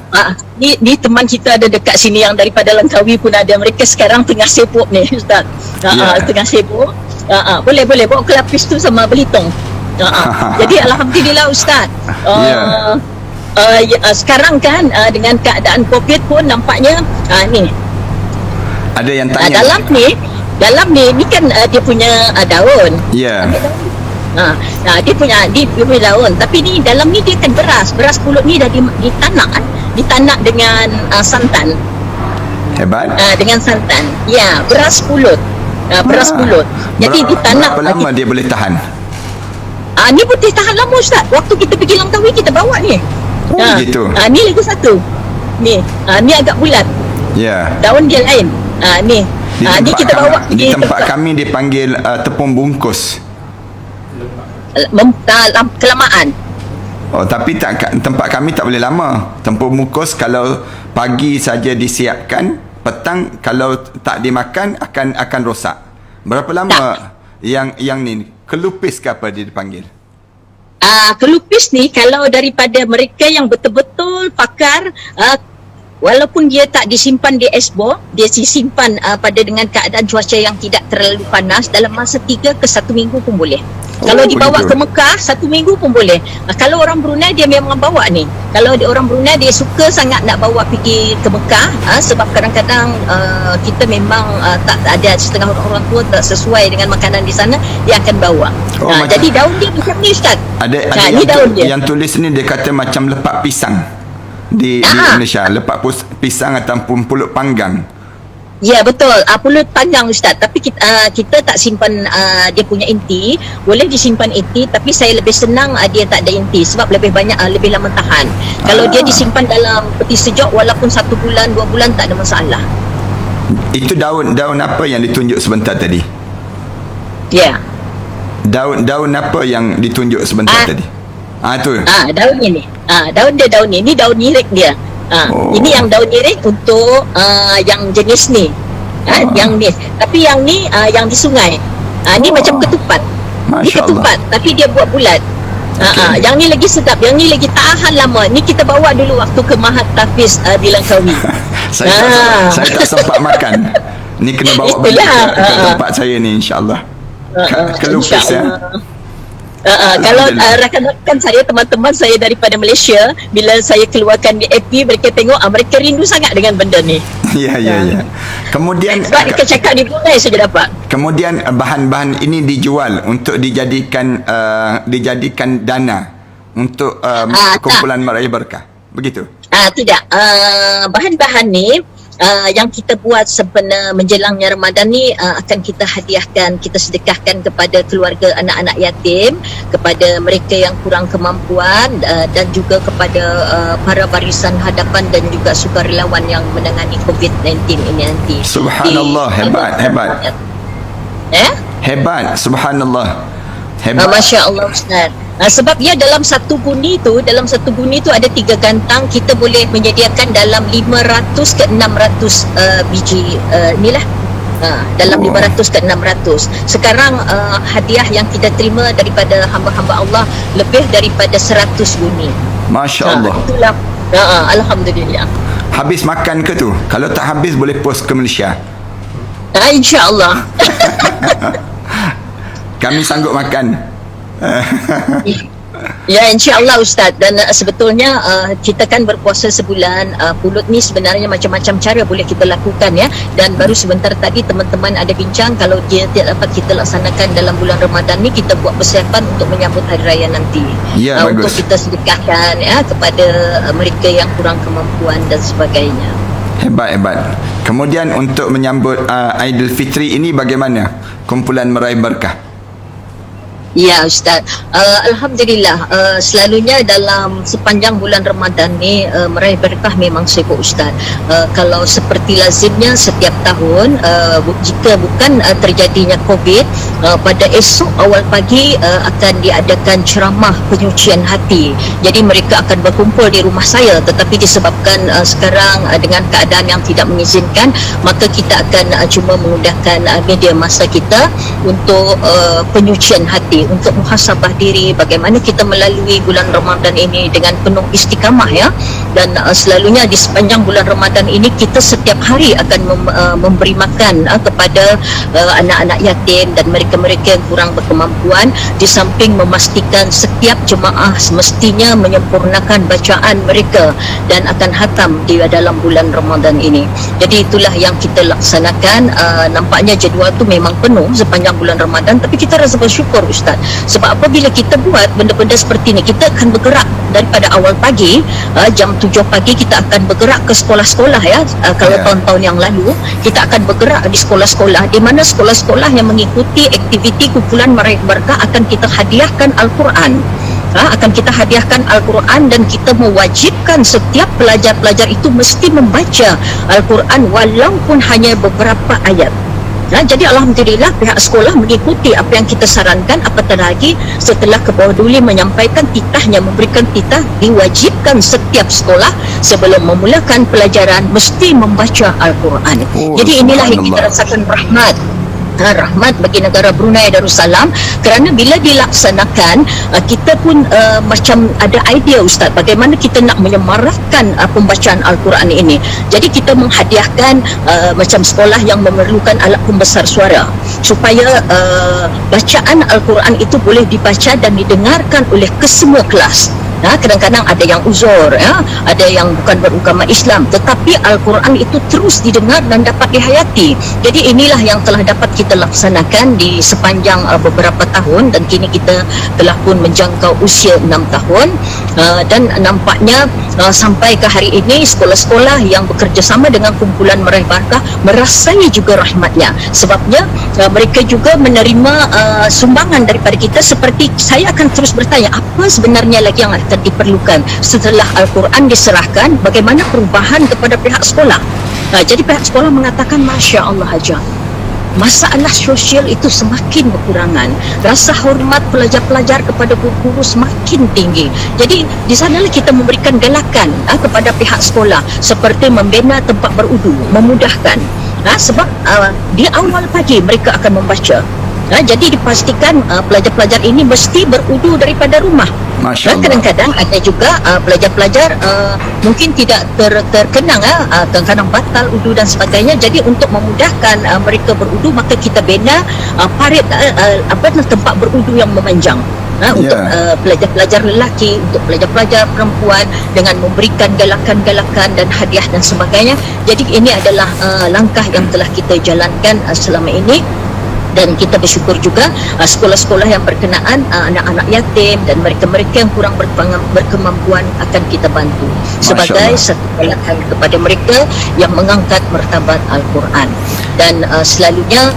Ni teman kita ada dekat sini yang daripada Langkawi pun ada. Mereka sekarang tengah sibuk ni, Ustaz. Tengah sibuk. Boleh bawa kelapis tu sama belitong. Jadi alhamdulillah Ustaz, sekarang kan dengan keadaan COVID pun nampaknya ni ada yang tanya dalam ni dalam ni kan dia punya daun. Ya. Dia punya daun, tapi ni dalam ni dia kan beras pulut ni dah ditanak dengan santan. Hebat. Dengan santan. Ya, beras pulut. Pulut. Jadi ditanak. Berapa lama dia boleh tahan? Ni boleh tahan lama Ustaz. Waktu kita pergi Langkawi kita bawa ni. Gitu. Ni lagi satu. Ni agak bulat. Ya. Daun dia lain. Ni kita bawa di tempat kami dipanggil tepung bungkus. Kelamaan. Tapi tempat kami tak boleh lama. Tepung bungkus kalau pagi saja disiapkan, petang kalau tak dimakan akan rosak. Berapa lama yang ni kelupis ke apa dia dipanggil? Kelupis ni kalau daripada mereka yang betul-betul pakar, walaupun dia tak disimpan di esbor, dia disimpan pada dengan keadaan cuaca yang tidak terlalu panas, dalam masa 3 ke 1 minggu pun boleh. Kalau dibawa ke Mekah 1 minggu pun boleh. Kalau orang Brunei dia memang bawa ni. Kalau orang Brunei dia suka sangat nak bawa pergi ke Mekah, sebab kadang-kadang kita memang tak ada, setengah orang tua tak sesuai dengan makanan di sana, dia akan bawa. Jadi daun dia macam ni Ustaz. Ada ni daun dia. Yang tulis ni dia kata macam lepak pisang di Indonesia, lepak pisang ataupun pulut panggang. Ya betul, pulut panggang Ustaz. Tapi kita tak simpan dia punya inti. Boleh disimpan inti, tapi saya lebih senang dia tak ada inti, sebab lebih banyak lebih lama tahan. Kalau dia disimpan dalam peti sejuk walaupun 1 bulan 2 bulan tak ada masalah. Itu daun apa yang ditunjuk sebentar tadi? Ya. Daun apa yang ditunjuk sebentar tadi? Tu. Daun ini. Daun ni. Ini daun nyirik dia. Ini yang daun nyirik untuk yang jenis ni. Yang ni. Tapi yang ni yang di sungai. Ni macam ketupat. Ni ketupat tapi dia buat bulat. Yang ni lagi sedap, yang ni lagi tahan lama. Ni kita bawa dulu waktu ke Mahat Tafiz di Langkawi. Saya tak sempat makan. Ni kena bawa balik ke tempat saya ni insya-Allah. Kelupis ya. Kalau rakan-rakan saya, teman-teman saya daripada Malaysia, bila saya keluarkan di AP, mereka tengok mereka rindu sangat dengan benda ni. Ya. Kemudian sebab kita cakap di Brunei saja dapat. Kemudian bahan-bahan ini dijual untuk dijadikan dana untuk kumpulan meraih berkah. Begitu? Tidak. Bahan-bahan ni yang kita buat sebenarnya menjelangnya Ramadan ni akan kita hadiahkan, kita sedekahkan kepada keluarga anak-anak yatim, kepada mereka yang kurang kemampuan, dan juga kepada para barisan hadapan dan juga sukarelawan yang menangani COVID-19 ini nanti. Subhanallah, hebat. Hebat, subhanallah. Hebat. Masya Allah Ustaz. Sebab dia dalam satu guni tu ada 3 gantang, kita boleh menyediakan dalam 500 ke 600 biji inilah. Dalam 500 ke 600. Sekarang hadiah yang kita terima daripada hamba-hamba Allah lebih daripada 100 guni. Masya Allah. Itulah. Alhamdulillah. Habis makan ke tu? Kalau tak habis boleh post ke Malaysia. InsyaAllah. Kami sanggup makan. Ya, insya-Allah Ustaz. Dan sebetulnya kita kan berpuasa sebulan. Pulut ni sebenarnya macam-macam cara boleh kita lakukan ya. Dan baru sebentar tadi teman-teman ada bincang, kalau dia tidak dapat kita laksanakan dalam bulan Ramadan ni, kita buat persiapan untuk menyambut hari raya nanti. Ya, untuk bagus. kita sedekahkan ya kepada mereka yang kurang kemampuan dan sebagainya. Hebat. Kemudian untuk menyambut Aidilfitri ini bagaimana kumpulan meraih berkah? Ya Ustaz, Alhamdulillah, selalunya dalam sepanjang bulan Ramadan ni meraih berkah memang sibuk Ustaz. Kalau seperti lazimnya setiap tahun, jika bukan terjadinya COVID, pada esok awal pagi akan diadakan ceramah penyucian hati. Jadi mereka akan berkumpul di rumah saya, tetapi disebabkan sekarang dengan keadaan yang tidak mengizinkan, maka kita akan cuma menggunakan media masa kita untuk penyucian hati, untuk muhasabah diri, bagaimana kita melalui bulan Ramadan ini dengan penuh istiqamah ya. Dan selalunya di sepanjang bulan Ramadan ini kita setiap hari akan memberi makan kepada anak-anak yatim dan mereka mereka-mereka yang kurang berkemampuan, di samping memastikan setiap jemaah semestinya menyempurnakan bacaan mereka dan akan khatam di dalam bulan Ramadan ini. Jadi itulah yang kita laksanakan. Nampaknya jadual tu memang penuh sepanjang bulan Ramadan, tapi kita rasa bersyukur Ustaz. Sebab apabila kita buat benda-benda seperti ini, kita akan bergerak daripada awal pagi, jam 7 pagi kita akan bergerak ke sekolah-sekolah ya. Kalau tahun-tahun yang lalu kita akan bergerak di sekolah-sekolah, di mana sekolah-sekolah yang mengikuti aktiviti kumpulan Meraih Berkah akan kita hadiahkan Al-Quran. Akan kita hadiahkan Al-Quran dan kita mewajibkan setiap pelajar-pelajar itu mesti membaca Al-Quran walaupun hanya beberapa ayat. Jadi Alhamdulillah pihak sekolah mengikuti apa yang kita sarankan, apatah lagi setelah Kebawah Duli menyampaikan titahnya, memberikan titah diwajibkan setiap sekolah sebelum memulakan pelajaran mesti membaca Al-Quran. Jadi inilah yang kita rasakan rahmat bagi negara Brunei Darussalam, kerana bila dilaksanakan kita pun macam ada idea Ustaz bagaimana kita nak menyemarakkan pembacaan Al-Quran ini. Jadi kita menghadiahkan macam sekolah yang memerlukan alat pembesar suara supaya bacaan Al-Quran itu boleh dibaca dan didengarkan oleh kesemua kelas. Kadang-kadang ada yang uzur ya, ada yang bukan beragama Islam, tetapi Al-Quran itu terus didengar dan dapat dihayati. Jadi inilah yang telah dapat kita laksanakan di sepanjang beberapa tahun, dan kini kita telah pun menjangkau usia 6 tahun, dan nampaknya sampai ke hari ini sekolah-sekolah yang bekerjasama dengan kumpulan Meraih Berkah merasai juga rahmatnya. Sebabnya mereka juga menerima sumbangan daripada kita. Seperti saya akan terus bertanya, apa sebenarnya lagi yang akan diperlukan setelah Al-Quran diserahkan, bagaimana perubahan kepada pihak sekolah. Jadi pihak sekolah mengatakan Masya Allah Hajar, masalah sosial itu semakin berkurangan, rasa hormat pelajar-pelajar kepada guru-guru semakin tinggi. Jadi di sanalah kita memberikan galakan kepada pihak sekolah seperti membina tempat berudu, memudahkan sebab di awal pagi mereka akan membaca. Jadi dipastikan pelajar-pelajar ini mesti berudu daripada rumah. Kadang-kadang ada juga pelajar-pelajar mungkin tidak terkenang, kadang-kadang batal udu dan sebagainya. Jadi untuk memudahkan mereka berudu, maka kita bina parit tempat berudu yang memanjang untuk pelajar-pelajar lelaki, untuk pelajar-pelajar perempuan, dengan memberikan galakan-galakan dan hadiah dan sebagainya. Jadi ini adalah langkah yang telah kita jalankan selama ini. Dan kita bersyukur juga sekolah-sekolah yang berkenaan anak-anak yatim dan mereka-mereka yang kurang berkemampuan akan kita bantu sebagai satu galakan kepada mereka yang mengangkat martabat Al-Quran. Dan selalunya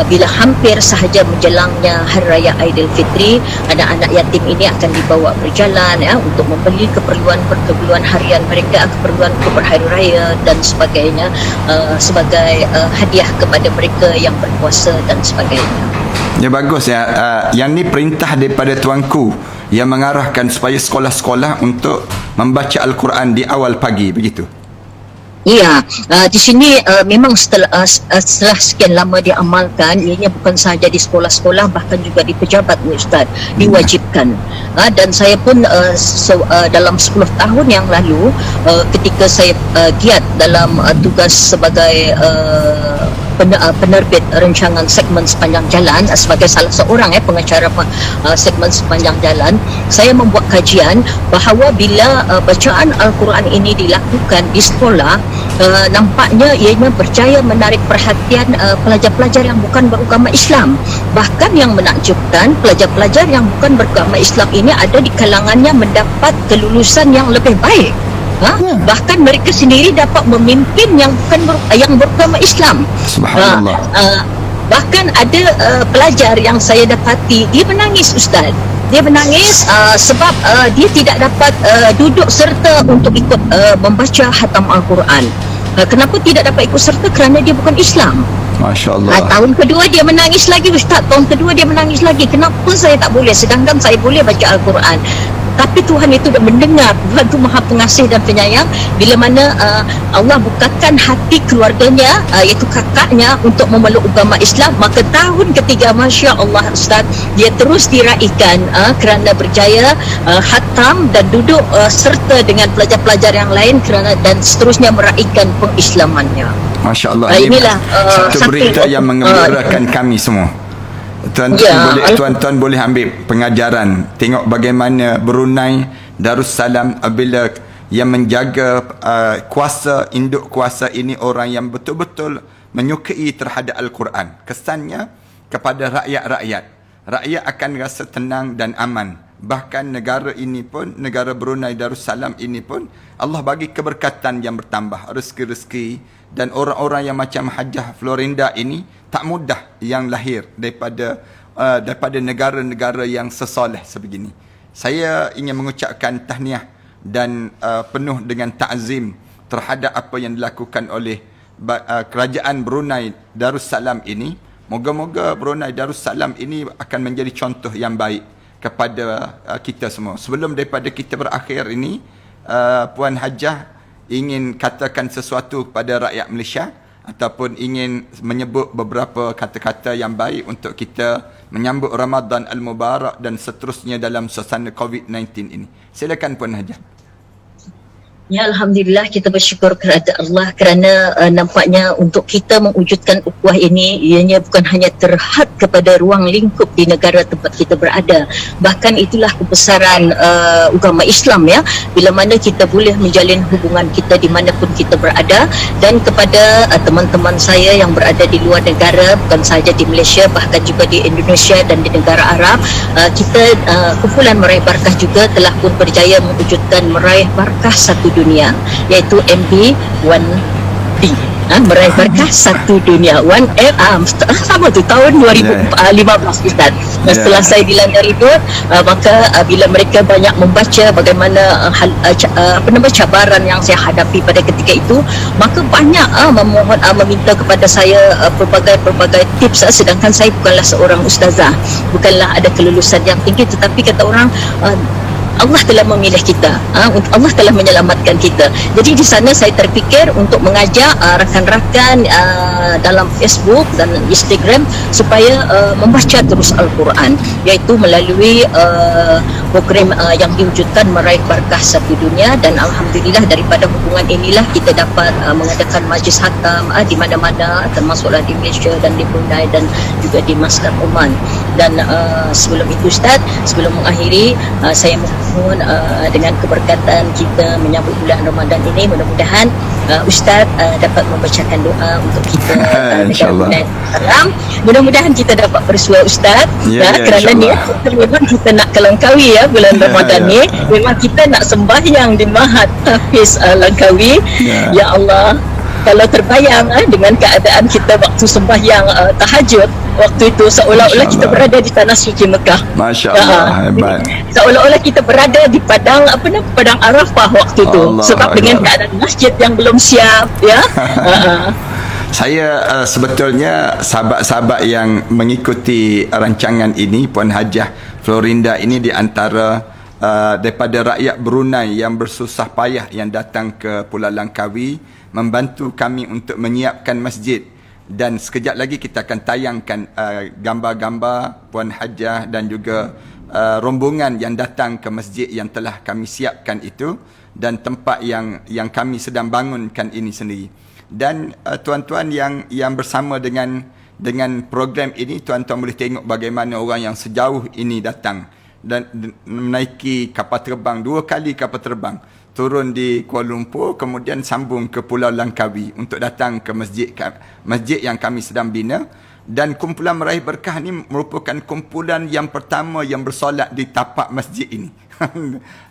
bila hampir sahaja menjelangnya Hari Raya Aidilfitri, anak-anak yatim ini akan dibawa berjalan untuk membeli keperluan harian mereka, keperluan berhari raya dan sebagainya, sebagai hadiah kepada mereka yang berpuasa dan sebagainya. Ya, bagus ya. Yang ni perintah daripada tuanku yang mengarahkan supaya sekolah-sekolah untuk membaca Al-Quran di awal pagi, begitu? Ya, di sini memang setelah sekian lama diamalkan, ianya bukan sahaja di sekolah-sekolah, bahkan juga di pejabat Ustaz, diwajibkan. Dan saya pun dalam 10 tahun yang lalu, ketika saya giat dalam tugas sebagai penerbit rancangan segmen sepanjang jalan, sebagai salah seorang pengacara segmen sepanjang jalan, saya membuat kajian bahawa bila bacaan Al-Quran ini dilakukan di sekolah, nampaknya ianya berjaya menarik perhatian pelajar-pelajar yang bukan beragama Islam. Bahkan yang menakjubkan, pelajar-pelajar yang bukan beragama Islam ini ada di kalangannya mendapat kelulusan yang lebih baik. Bahkan mereka sendiri dapat memimpin yang bukan yang beragama Islam. Subhanallah. Bahkan ada pelajar yang saya dapati, dia menangis Ustaz. Dia menangis sebab dia tidak dapat duduk serta untuk ikut membaca khatam Al-Quran. Kenapa tidak dapat ikut serta? Kerana dia bukan Islam. Masya Allah. Tahun kedua dia menangis lagi Ustaz. Tahun kedua dia menangis lagi. Kenapa saya tak boleh? Sedangkan saya boleh baca Al-Quran. Tapi Tuhan itu dah mendengar. Tuhan itu Maha Pengasih dan Penyayang. Bila mana Allah bukakan hati keluarganya, iaitu kakaknya, untuk memeluk agama Islam, maka tahun ketiga, Masya Allah Ustaz, dia terus diraikan kerana berjaya khatam dan duduk serta dengan pelajar-pelajar yang lain dan seterusnya meraikan pengislamannya. Masya Allah. Inilah satu berita yang mengembirakan kami semua. Tuan-tuan boleh ambil pengajaran, tengok bagaimana Brunei Darussalam bila yang menjaga kuasa, induk kuasa ini orang yang betul-betul menyukai terhadap Al-Quran. Kesannya kepada rakyat-rakyat, rakyat akan rasa tenang dan aman. Bahkan negara ini pun, negara Brunei Darussalam ini pun, Allah bagi keberkatan yang bertambah, rezeki-rezeki. Dan orang-orang yang macam Hajah Florinda ini tak mudah yang lahir daripada negara-negara yang sesoleh sebegini. Saya ingin mengucapkan tahniah dan penuh dengan ta'zim terhadap apa yang dilakukan oleh kerajaan Brunei Darussalam ini. Moga-moga Brunei Darussalam ini akan menjadi contoh yang baik kepada kita semua. Sebelum daripada kita berakhir ini, Puan Hajah ingin katakan sesuatu kepada rakyat Malaysia ataupun ingin menyebut beberapa kata-kata yang baik untuk kita menyambut Ramadan Al-Mubarak dan seterusnya dalam suasana COVID-19 ini. Silakan Puan Hajah. Ya, Alhamdulillah, kita bersyukur kepada Allah kerana nampaknya untuk kita mewujudkan ukhuwah ini, ianya bukan hanya terhad kepada ruang lingkup di negara tempat kita berada. Bahkan itulah kebesaran agama Islam, ya, bila mana kita boleh menjalin hubungan kita di mana pun kita berada. Dan kepada teman-teman saya yang berada di luar negara, bukan sahaja di Malaysia, bahkan juga di Indonesia dan di negara Arab, kita kumpulan Meraih Barkah juga telah pun berjaya mewujudkan Meraih Barkah Satu Dunia, iaitu MB1D, Meraih Barkah Satu Dunia 1M, sama tu tahun 2015 Ustaz. Setelah saya dilanda ribut, maka bila mereka banyak membaca bagaimana cabaran yang saya hadapi pada ketika itu, maka banyak memohon, meminta kepada saya pelbagai tips, sedangkan saya bukanlah seorang ustazah, bukanlah ada kelulusan yang tinggi, tetapi kata orang, Allah telah memilih kita, Allah telah menyelamatkan kita. Jadi di sana saya terfikir untuk mengajak rakan-rakan dalam Facebook dan Instagram supaya membaca terus Al-Quran, iaitu melalui program yang diwujudkan Meraih Barkah Satu Dunia. Dan Alhamdulillah daripada hubungan inilah kita dapat mengadakan majlis khatam di mana-mana, termasuklah di Malaysia dan di Brunei dan juga di Muscat, Oman. Dan sebelum itu Ustaz, sebelum mengakhiri, saya mohon dengan keberkatan kita menyambut bulan Ramadan ini, mudah-mudahan Ustaz dapat membacakan doa untuk kita InsyaAllah. Mudah-mudahan kita dapat bersua Ustaz, kerana ni memang kita nak ke Langkawi, ya, bulan Ramadan ni memang kita nak sembahyang di Mahat Hafiz Langkawi. Ya Allah, kalau terbayang dengan keadaan kita waktu sembahyang tahajud waktu itu, seolah-olah kita berada di tanah suci Mekah. Masya Allah, hebat. Seolah-olah kita berada di padang padang Arafah waktu itu, sebab dengan keadaan masjid yang belum siap, ya. Saya sebetulnya sahabat-sahabat yang mengikuti rancangan ini, Puan Hajah Florinda ini di antara daripada rakyat Brunei yang bersusah payah yang datang ke Pulau Langkawi membantu kami untuk menyiapkan masjid. Dan sekejap lagi kita akan tayangkan gambar-gambar Puan Hajah dan juga rombongan yang datang ke masjid yang telah kami siapkan itu dan tempat yang kami sedang bangunkan ini sendiri. Dan tuan-tuan yang bersama dengan program ini, tuan-tuan boleh tengok bagaimana orang yang sejauh ini datang dan menaiki kapal terbang, 2 kali kapal terbang, turun di Kuala Lumpur, kemudian sambung ke Pulau Langkawi untuk datang ke masjid yang kami sedang bina. Dan kumpulan Meraih Berkah ni merupakan kumpulan yang pertama yang bersolat di tapak masjid ini.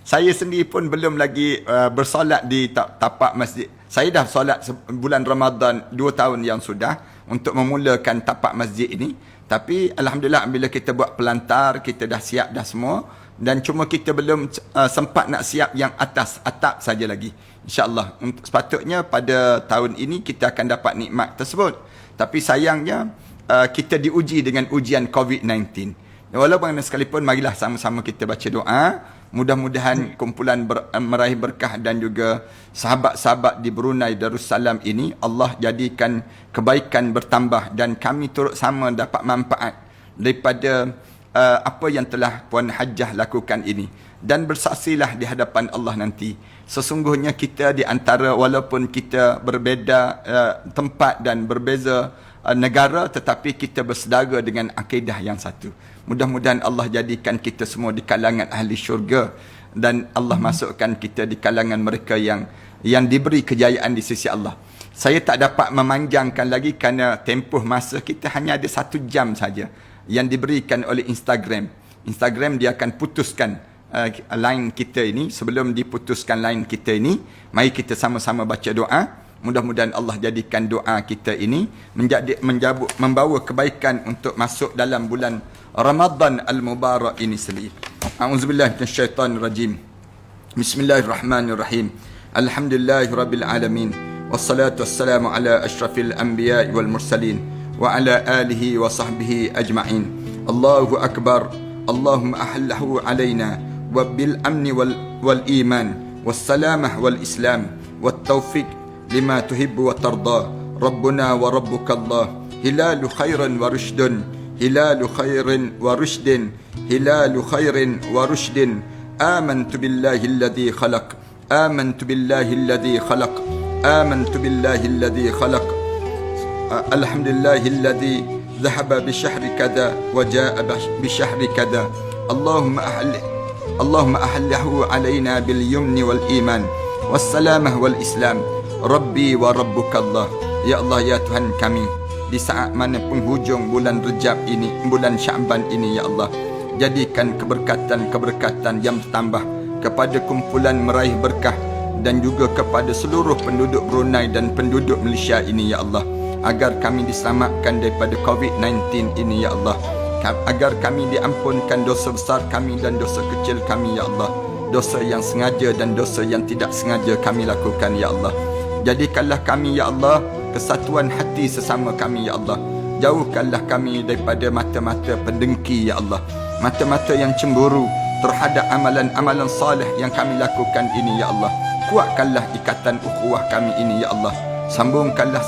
Saya sendiri pun belum lagi bersolat di tapak masjid. Saya dah solat bulan Ramadan 2 tahun yang sudah untuk memulakan tapak masjid ini. Tapi Alhamdulillah bila kita buat pelantar, kita dah siap dah semua. Dan cuma kita belum sempat nak siap yang atas, atap saja lagi. InsyaAllah. Sepatutnya pada tahun ini kita akan dapat nikmat tersebut. Tapi sayangnya kita diuji dengan ujian COVID-19. Walaupun sekalipun, marilah sama-sama kita baca doa. Mudah-mudahan kumpulan Meraih Berkah dan juga sahabat-sahabat di Brunei Darussalam ini Allah jadikan kebaikan bertambah dan kami turut sama dapat manfaat daripada apa yang telah Puan Hajah lakukan ini. Dan bersaksilah di hadapan Allah nanti. Sesungguhnya kita di antara, walaupun kita berbeza tempat dan berbeza negara, tetapi kita bersaudara dengan akidah yang satu. Mudah-mudahan Allah jadikan kita semua di kalangan ahli syurga, dan Allah masukkan kita di kalangan mereka yang diberi kejayaan di sisi Allah. Saya tak dapat memanjangkan lagi kerana tempoh masa kita hanya ada 1 jam saja yang diberikan oleh Instagram. Instagram dia akan putuskan line kita ini. Sebelum diputuskan line kita ini, mari kita sama-sama baca doa. Mudah-mudahan Allah jadikan doa kita ini membawa kebaikan untuk masuk dalam bulan Ramadan al-Mubarak ini sendiri. A'udzubillahi minasyaitanirrajim. Bismillahirrahmanirrahim. Alhamdulillahirabbil alamin. Wassalatu wassalamu ala asyrafil anbiya'i wal mursalin wa ala alihi wa sahbihi ajma'in. Allahu akbar. Allahumma ahillahu alaina wa bil amni wal iman was salamah wal islam wat taufiq lima tuhibbu wa tarda. Rabbuna wa rabbuka Allah. Hilalu khairan wa rushdun. Hilalu khairin wa rushdin. Hilalu khairin wa rushdin. Amantu billahi alladhi khalaq. Amantu billahi alladhi khalaq. Amantu billahi alladhi khalaq. Alhamdulillahi alladhi dhahaba bi shahri kada wa jaa bi shahri kada. Allahumma ahillahu alaina bil yumni wal iman was salamah wal islam. Rabbi wa rabbuka Allah. Ya Allah, ya Tuhan kami, di saat mana penghujung bulan Rejab ini, bulan Sya'ban ini, ya Allah, jadikan keberkatan-keberkatan yang bertambah kepada kumpulan meraih berkah dan juga kepada seluruh penduduk Brunei dan penduduk Malaysia ini, ya Allah, agar kami diselamatkan daripada COVID-19 ini, ya Allah, agar kami diampunkan dosa besar kami dan dosa kecil kami, ya Allah, dosa yang sengaja dan dosa yang tidak sengaja kami lakukan, ya Allah. Jadikanlah kami, ya Allah, kesatuan hati sesama kami, ya Allah. Jauhkanlah kami daripada mata-mata pendengki, ya Allah, mata-mata yang cemburu terhadap amalan-amalan salih yang kami lakukan ini, ya Allah. Kuatkanlah ikatan ukhuwah kami ini, ya Allah. Sambungkanlah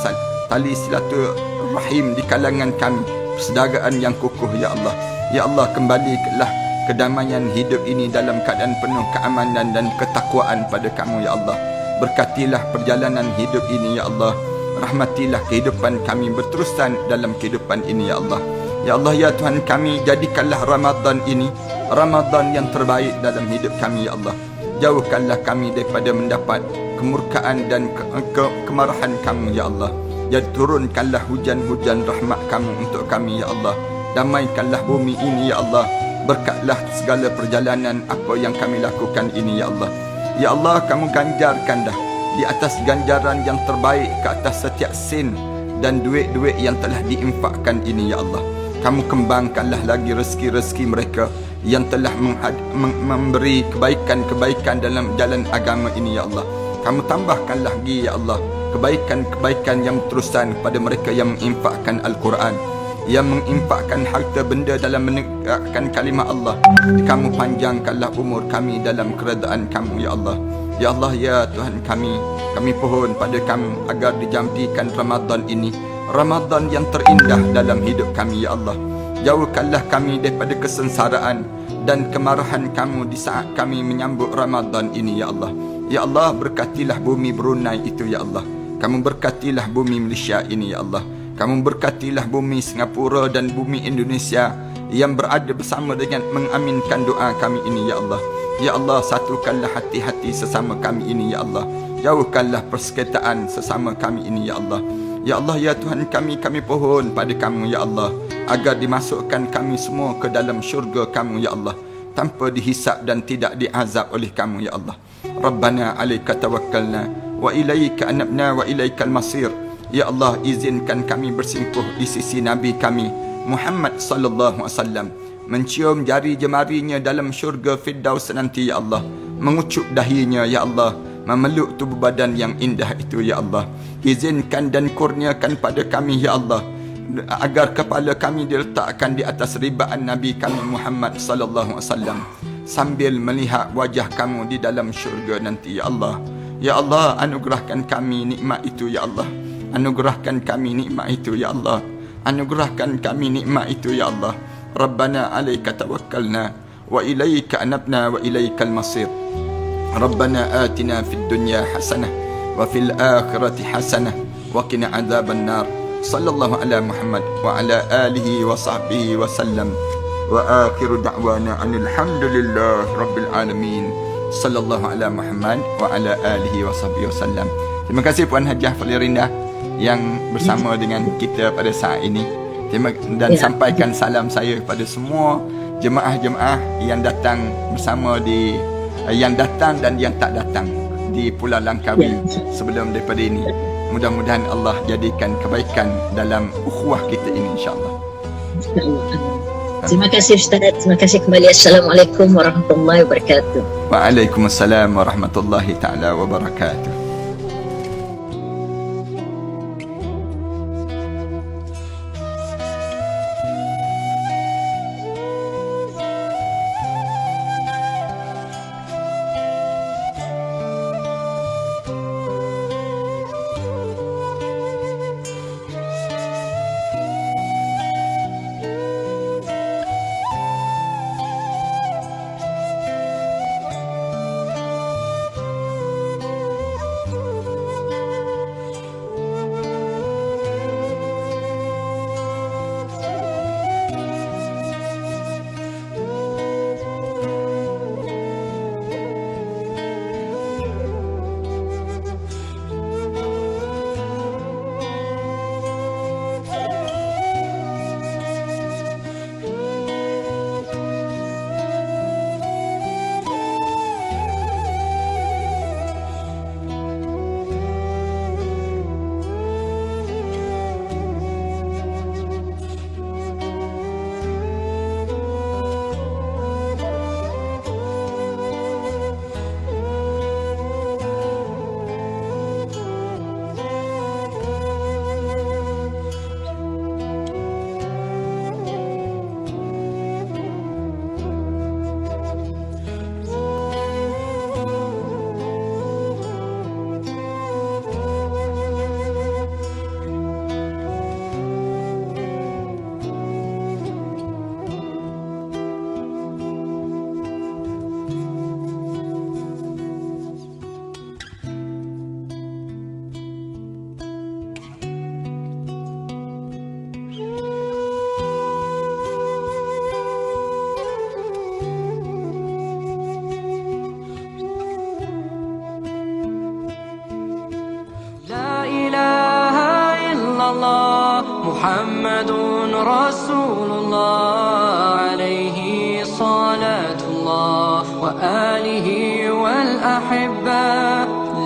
tali silaturahim di kalangan kami, persaudaraan yang kukuh, ya Allah. Ya Allah, kembalikanlah kedamaian hidup ini dalam keadaan penuh keamanan dan ketakwaan pada kamu, ya Allah. Berkatilah perjalanan hidup ini, ya Allah. Rahmatilah kehidupan kami berterusan dalam kehidupan ini, ya Allah. Ya Allah, ya Tuhan kami, jadikanlah Ramadan ini Ramadan yang terbaik dalam hidup kami, ya Allah. Jauhkanlah kami daripada mendapat kemurkaan dan kemarahan kamu, ya Allah. Jadi turunkanlah hujan-hujan rahmat kamu untuk kami, ya Allah. Damaikanlah bumi ini, ya Allah. Berkatlah segala perjalanan apa yang kami lakukan ini, ya Allah. Ya Allah, kamu ganjarkan dah di atas ganjaran yang terbaik ke atas setiap sen dan duit-duit yang telah diinfakkan ini, ya Allah. Kamu kembangkanlah lagi rezeki-rezeki mereka yang telah memberi kebaikan-kebaikan dalam jalan agama ini, ya Allah. Kamu tambahkan lagi, ya Allah, kebaikan-kebaikan yang terusan pada mereka yang menginfakkan Al-Quran, yang menginfakkan harta benda dalam menegakkan kalimah Allah. Kamu panjangkanlah umur kami dalam keredaan kamu, ya Allah. Ya Allah, ya Tuhan kami pohon pada kamu agar dijadikan Ramadan ini Ramadan yang terindah dalam hidup kami, ya Allah. Jauhkanlah kami daripada kesengsaraan dan kemarahan kamu di saat kami menyambut Ramadan ini, ya Allah. Ya Allah, berkatilah bumi Brunei itu, ya Allah. Kamu berkatilah bumi Malaysia ini, ya Allah. Kamu berkatilah bumi Singapura dan bumi Indonesia yang berada bersama dengan mengaminkan doa kami ini, ya Allah. Ya Allah, satukanlah hati-hati sesama kami ini, ya Allah. Jauhkanlah persekitaran sesama kami ini, ya Allah. Ya Allah, ya Tuhan kami pohon pada kamu, ya Allah, agar dimasukkan kami semua ke dalam syurga kamu, ya Allah, tanpa dihisap dan tidak diazab oleh kamu, ya Allah. Rabbana alaika tawakkalna wa ilaika anabna wa ilaikal masir. Ya Allah, izinkan kami bersingkuh di sisi Nabi kami Muhammad sallallahu alaihi wasallam, mencium jari jemarinya dalam syurga Firdaus nanti, ya Allah, mengucup dahinya, ya Allah, memeluk tubuh badan yang indah itu, ya Allah. Izinkan dan kurniakan pada kami, ya Allah, agar kepala kami diletakkan di atas ribaan Nabi kami Muhammad sallallahu alaihi wasallam sambil melihat wajah kamu di dalam syurga nanti, ya Allah. Ya Allah, anugerahkan kami nikmat itu, ya Allah. Anugerahkan kami nikmat itu, ya Allah. Anugerahkan kami nikmat itu, ya Allah. Rabbana alaika tawakkalna wa ilaika anabna wa ilaikal masir. Rabbana atina fid dunya hasanah wa fil akhirati hasanah wa qina adzaban nar. sallallahu ala Muhammad wa ala alihi wa sahbihi wa sallam. Wa akhiru da'wana alhamdulillah rabbil alamin. Sallallahu ala Muhammad wa ala alihi wa sahbihi wa sallam. Terima kasih Puan Hajiah Falirinda yang bersama dengan kita pada saat ini. Dan sampaikan salam saya kepada semua jemaah-jemaah yang datang bersama yang datang dan yang tak datang di Pulau Langkawi sebelum daripada ini. Mudah-mudahan Allah jadikan kebaikan dalam ukhuwah kita ini, insya-Allah. Terima kasih Ustaz. Terima kasih kembali. Assalamualaikum warahmatullahi wabarakatuh. Waalaikumsalam warahmatullahi taala wabarakatuh. محمد رسول الله عليه صلاة الله وآله والأحبة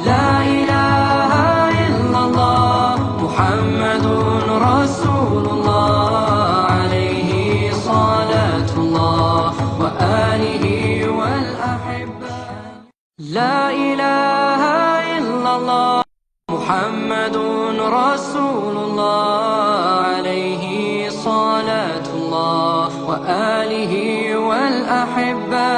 لا إله إلا الله محمد رسول الله عليه صلاة الله وآله والأحبة لا إله إلا الله محمد رسول الله عليه صلاة الله وآله والأحبة